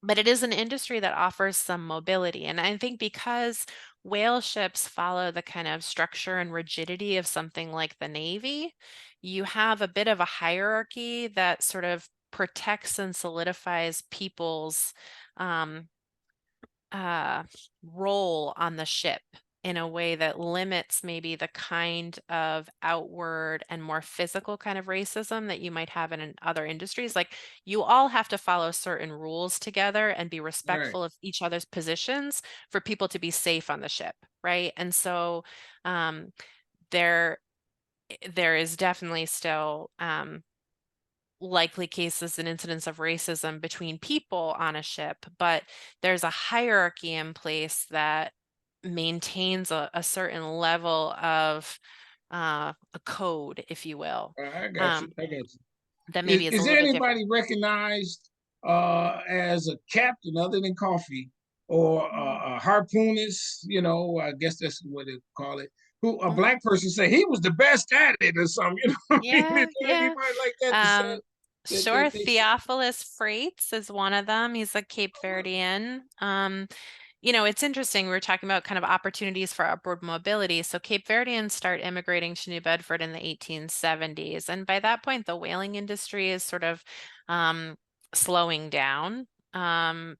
but it is an industry that offers some mobility. And I think because whale ships follow the kind of structure and rigidity of something like the Navy, you have a bit of a hierarchy that sort of protects and solidifies people's um, uh, role on the ship in a way that limits maybe the kind of outward and more physical kind of racism that you might have in other industries. Like, you all have to follow certain rules together and be Right. respectful of each other's positions for people to be safe on the ship, right? And so um, there there is definitely still likely cases and incidents of racism between people on a ship, but there's a hierarchy in place that maintains a certain level of a code, if you will, I got you. um, I got you. that maybe is a Is little there bit different. anybody recognized as a captain other than Coffee or Mm, a harpoonist? You know, I guess that's what they call it. Who a mhm. black person say he was the best at it or something? You know what I mean? Is Yeah, there yeah. anybody like that to say Um, that sure, they? Theophilus Freites is one of them. He's a Cape Oh, really? Verdean. It's interesting. We were talking about kind of opportunities for upward mobility. So Cape Verdeans start immigrating to New Bedford in the 1870s. And by that point, the whaling industry is sort of um, slowing down.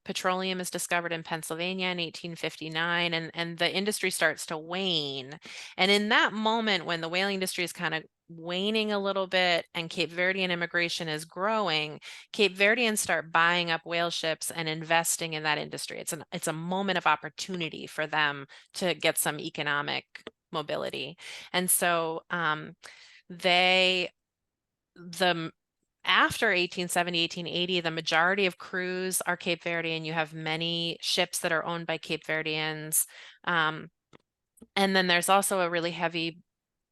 Petroleum is discovered in Pennsylvania in 1859, and the industry starts to wane. And in that moment, when the whaling industry is kind of waning a little bit and Cape Verdean immigration is growing, Cape Verdeans start buying up whale ships and investing in that industry. It's a moment of opportunity for them to get some economic mobility. And so they the after 1870, 1880, the majority of crews are Cape Verdean. You have many ships that are owned by Cape Verdeans. Um, and then there's also a really heavy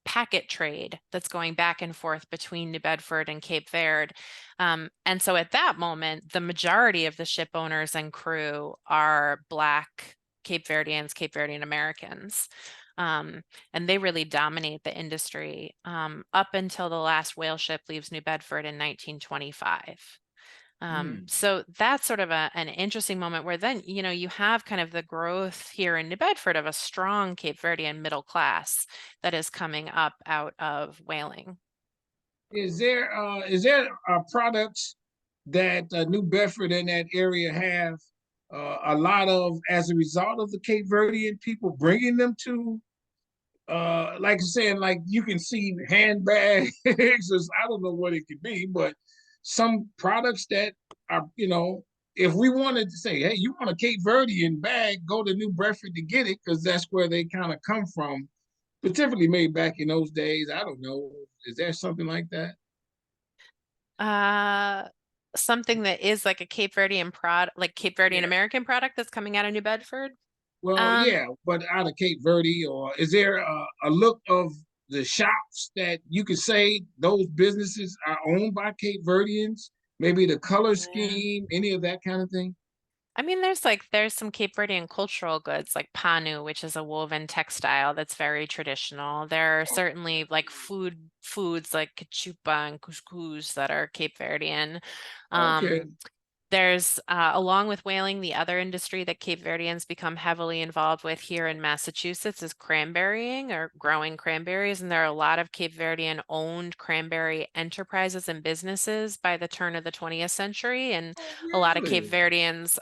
packet trade that's going back and forth between New Bedford and Cape Verde. And so at that moment, the majority of the ship owners and crew are Black Cape Verdeans, Cape Verdean Americans. And they really dominate the industry up until the last whale ship leaves New Bedford in 1925. Mm. So that's sort of an interesting moment where then, you have kind of the growth here in New Bedford of a strong Cape Verdean middle class that is coming up out of whaling. Is there products that New Bedford and that area have a lot of as a result of the Cape Verdean people bringing them to like saying like you can see handbags or I don't know what it could be, but some products that are, if we wanted to say, hey, you want a Cape Verdean bag, go to New Bedford to get it because that's where they kind of come from, particularly made back in those days. I don't know. Is there something like that? Uh, Something that is like a Cape Verdean product, like Cape Verdean Yeah. American product that's coming out of New Bedford. Well, Um, yeah, but out of Cape Verde, or is there a look of the shops that you could say those businesses are owned by Cape Verdeans? Maybe the color yeah. scheme, any of that kind of thing? I mean, there's some Cape Verdean cultural goods like panu, which is a woven textile that's very traditional. There are certainly like foods like cachupa and couscous that are Cape Verdean. Okay, Um, There's, along with whaling, the other industry that Cape Verdeans become heavily involved with here in Massachusetts is cranberrying or growing cranberries. And there are a lot of Cape Verdean owned cranberry enterprises and businesses by the turn of the 20th century. And oh, a lot of Cape really? Verdeans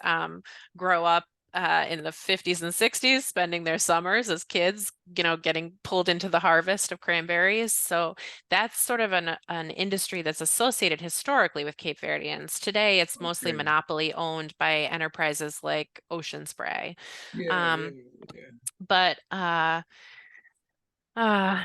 grow up in the 50s and 60s, spending their summers as kids, getting pulled into the harvest of cranberries. So that's sort of an industry that's associated historically with Cape Verdeans. Today, it's mostly Okay, monopoly owned by enterprises like Ocean Spray. yeah, yeah, Um, yeah. but uh, Yeah,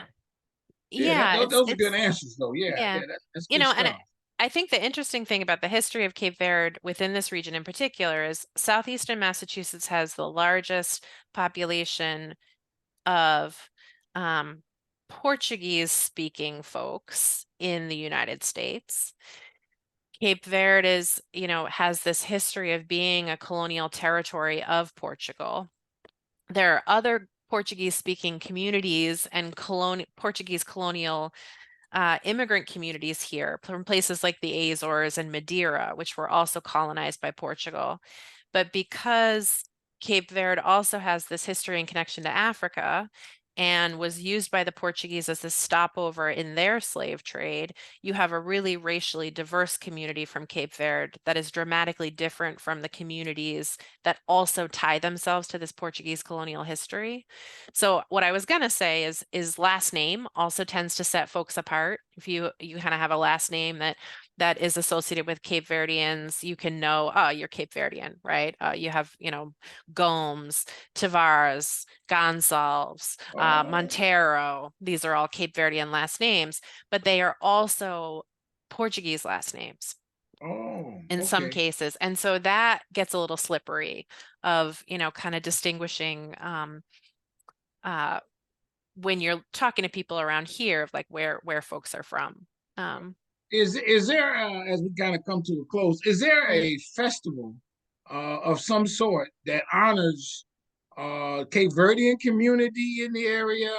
yeah, those are good it's answers, though. Yeah, yeah, yeah, that's good and stuff. I think the interesting thing about the history of Cape Verde within this region in particular is southeastern Massachusetts has the largest population of um, Portuguese speaking folks in the United States. Cape Verde has this history of being a colonial territory of Portugal. There are other Portuguese speaking communities and Portuguese colonial immigrant communities here from places like the Azores and Madeira, which were also colonized by Portugal. But because Cape Verde also has this history and connection to Africa and was used by the Portuguese as a stopover in their slave trade, you have a really racially diverse community from Cape Verde that is dramatically different from the communities that also tie themselves to this Portuguese colonial history. So what I was gonna say is last name also tends to set folks apart. If you kind of have a last name that is associated with Cape Verdeans, you can know, oh, you're Cape Verdean, right? You have, Gomes, Tavares, Gonçalves, Oh, Montero. These are all Cape Verdean last names, but they are also Portuguese last names oh, in some okay. cases. And so that gets a little slippery of, kind of distinguishing uh, when you're talking to people around here of like where folks are from. Um, Is there, as we kind of come to a close, is there mm, a festival of some sort that honors Cape Verdean community in the area?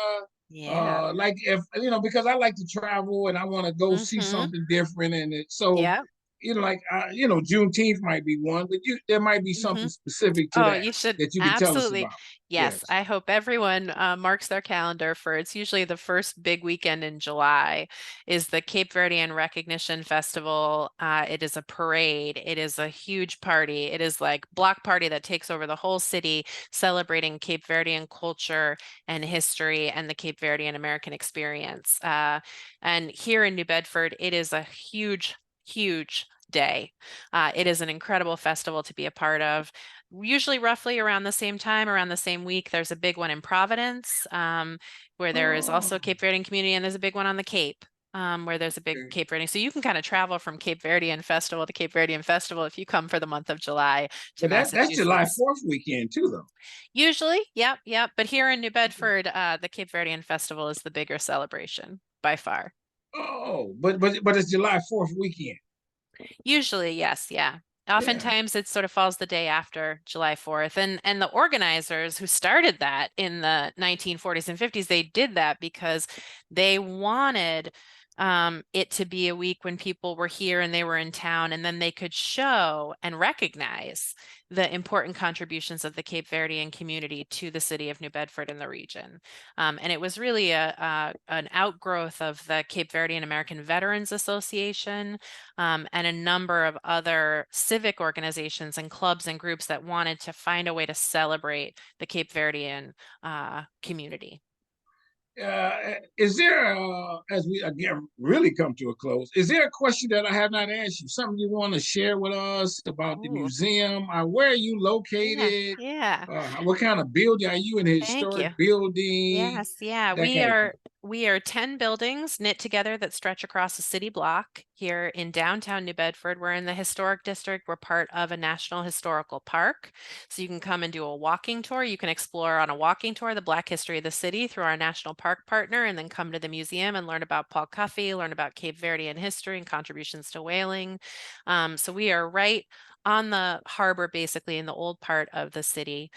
yeah. Like if because I like to travel and I want to go see Mm-hmm. something different, and so Yeah. like Juneteenth might be one, but there might be Mm-hmm. something specific to Oh, that you should that you could tell us absolutely. about. Yes, Yes. I hope everyone marks their calendar for it's usually the first big weekend in July is the Cape Verdean Recognition Festival. It is a parade. It is a huge party. It is like block party that takes over the whole city, celebrating Cape Verdean culture and history and the Cape Verdean American experience. And here in New Bedford, it is a huge, huge day. It is an incredible festival to be a part of usually roughly around the same time, around the same week. There's a big one in Providence, where there is also Oh, a Cape Verdean community, and there's a big one on the Cape, where there's a big okay. Cape Verdean. So you can kind of travel from Cape Verdean Festival to Cape Verdean Festival if you come for the month of July to But that's July Massachusetts. 4th weekend too, though. Usually, yep, yep. But here in New Bedford, the Cape Verdean Festival is the bigger celebration by far. Oh, but it's July 4th weekend. Usually, yes, yeah. Yeah. Oftentimes it sort of falls the day after July 4th. And the organizers who started that in the 1940s and 50s, they did that because they wanted it to be a week when people were here and they were in town, and then they could show and recognize the important contributions of the Cape Verdean community to the city of New Bedford and the region. And it was really an outgrowth of the Cape Verdean American Veterans Association, and a number of other civic organizations and clubs and groups that wanted to find a way to celebrate the Cape Verdean community. Is there, as we again really come to a close, is there a question that I have not asked you? Something you want to share with us about the Ooh, museum? Where are you yeah, located? yeah. What kind of building? Are you in a Thank you. historic building? Yes, yeah, That we kind of are thing. we are 10 buildings knit together that stretch across a city block here in downtown New Bedford. We're in the historic district. We're part of a national historical park. So you can come and do a walking tour. You can explore on a walking tour the Black history of the city through our national park partner, and then come to the museum and learn about Paul Cuffey, learn about Cape Verdean history and contributions to whaling. So we are right on the harbor, basically in the old part of the city.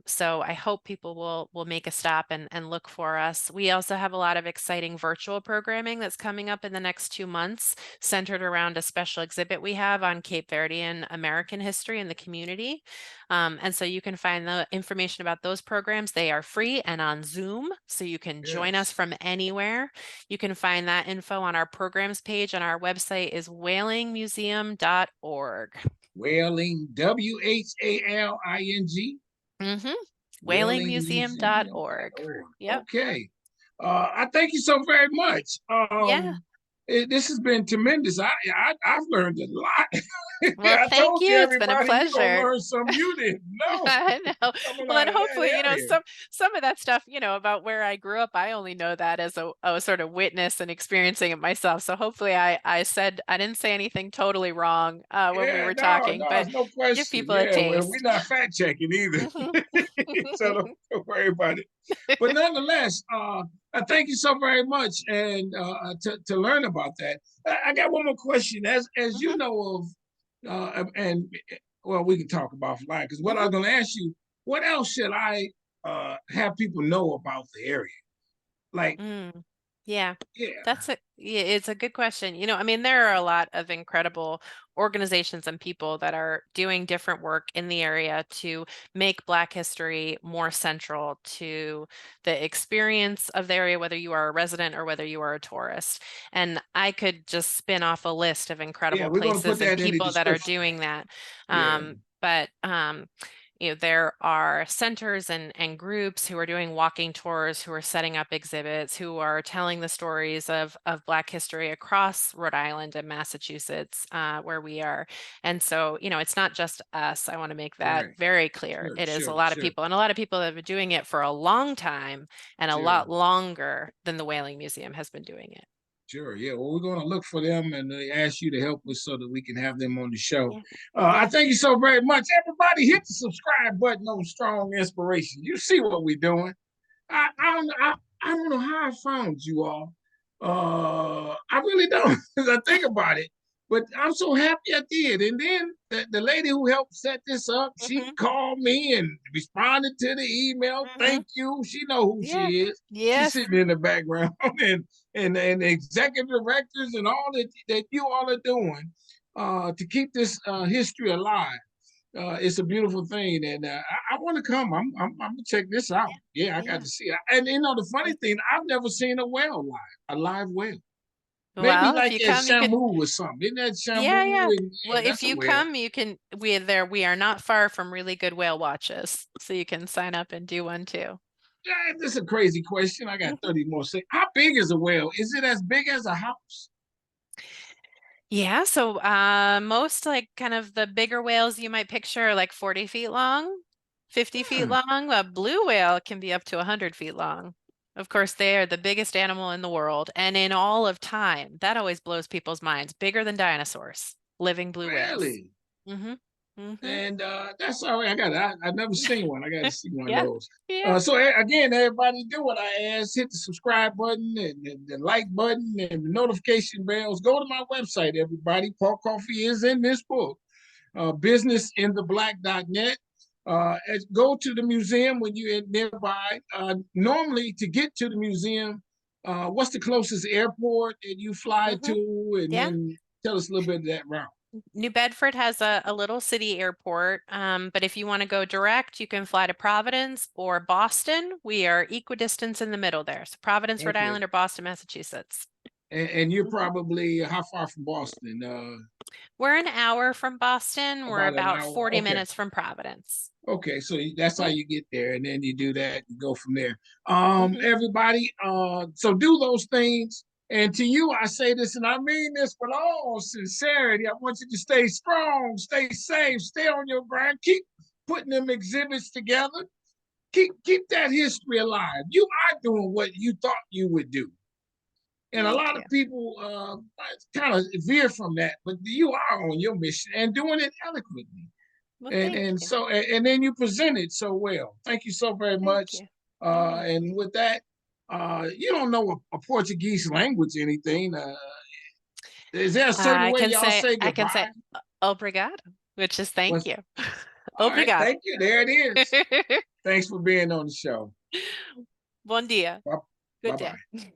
So I hope people will make a stop and look for us. We also have a lot of exciting virtual programming that's coming up in the next 2 months, centered around a special exhibit we have on Cape Verdean American history in the community. And so you can find the information about those programs. They are free and on Zoom, so you can join us Yes. from anywhere. You can find that info on our programs page, and our website is whalingmuseum.org. Whaling, Whaling, Mm-hmm. Whalingmuseum.org. whalingmuseum.org. Yep. Okay. I thank you so very much. Yeah. This has been tremendous. I've learned a lot. Well, I thank told you, you. It's been a everybody, you're gonna pleasure. learn something you didn't know I know. coming Well, out and of that hopefully, area. some of that stuff, about where I grew up, I only know that as a sort of witness and experiencing it myself. So hopefully I didn't say anything totally wrong when we Yeah, were no, talking, no, but it's no give question. people a Yeah, well, we're taste. not fact checking either, Mhm. so don't worry about it. But nonetheless, I thank you so very much, and to learn about that, I got one more question. As you Mhm. know of, and well, we can talk about flying because what I was Mhm. going to ask you, what else should I have people know about the area? Like, Mm. Yeah, yeah, yeah, it's a good question. I mean, there are a lot of incredible organizations and people that are doing different work in the area to make Black history more central to the experience of the area, whether you are a resident or whether you are a tourist. And I could just spin off a list of yeah, incredible we're going to put places and that in the people that are description. doing that. Yeah, But there are centers and groups who are doing walking tours, who are setting up exhibits, who are telling the stories of Black history across Rhode Island and Massachusetts, where we are. And so, it's not just us. I want to make that right. very clear. Sure, It is a sure, lot of sure, people, and a lot of people that have been doing it for a long time and a sure. lot longer than the Whaling Museum has been doing it. Sure, yeah. Well, we're going to look for them and ask you to help us so that we can have them on the show. Yeah. I Yeah. thank you so very much. Everybody, hit the subscribe button on Strong Inspiration. You see what we're doing. I don't know how I found you all. I really don't, as I think about it. But I'm so happy I did. And then the lady who helped set this up, she Hmm. called me and responded to the email. Hmm. Thank you. She know who she Yeah. is. She's Yes. sitting in the background, and the executive directors and all that you all are doing to keep this history alive. It's a beautiful thing, and I want to come. I'm gonna check this out. Yeah. Yeah, I got Yeah. to see it. And the Yeah. funny thing, I've never seen a whale live, a live whale. Maybe Well, if like you at come, you could. Shamu or something. Isn't that Yeah, Shamu? yeah. And yeah, Well, if that's a you whale. come, you can. We are not far from really good whale watches, so you can sign up and do one too. Yeah, this is a crazy question. I got 30 more seconds. How big is a whale? Is it as big as a house? Yeah, so most like kind of the bigger whales you might picture are like 40 feet long, 50 feet Hmm, long. A blue whale can be up to 100 feet long. Of course, they are the biggest animal in the world and in all of time. That always blows people's minds. Bigger than dinosaurs, living blue whales. really? Mm-hmm. Mm-hmm. And that's all right. I've never seen one. I got to see one of Yeah. those. Yeah. So again, everybody do what I asked. Hit the subscribe button and the like button and the notification bells. Go to my website, everybody. Paul Coffey is in this book, businessintheblack.net. Go to the museum when you're nearby. Normally, to get to the museum, What's the closest airport that you fly Hmm. to? And Yeah. then tell us a little bit of that route. New Bedford has a little city airport, but if you want to go direct, you can fly to Providence or Boston. We are equidistant in the middle there. So Providence, Rhode Okay. Island, or Boston, Massachusetts. And you're probably how far from Boston? We're an hour from Boston. We're About an about hour. 40 Okay. minutes from Providence. Okay, so that's how Hmm. you get there, and then you do that and go from there. Hmm. Everybody, so do those things. And to you, I say this, and I mean this with all sincerity. I want you to stay strong, stay safe, stay on your grind, keep putting them exhibits together, keep that history alive. You are doing what you thought you would do. And a Thank lot you. of people kind of veer from that, but you are on your mission and doing it eloquently. Well, and thank and you. so and then you present it so well. Thank you so very Thank much. you. Hmm. And with that, you don't know a Portuguese language, anything? Is there a certain way y'all say I can say goodbye? obrigado, which is thank What's, you. all right, Obrigado. thank you. There it is. Thanks for being on the show. Bom dia. Bye Good bye. day.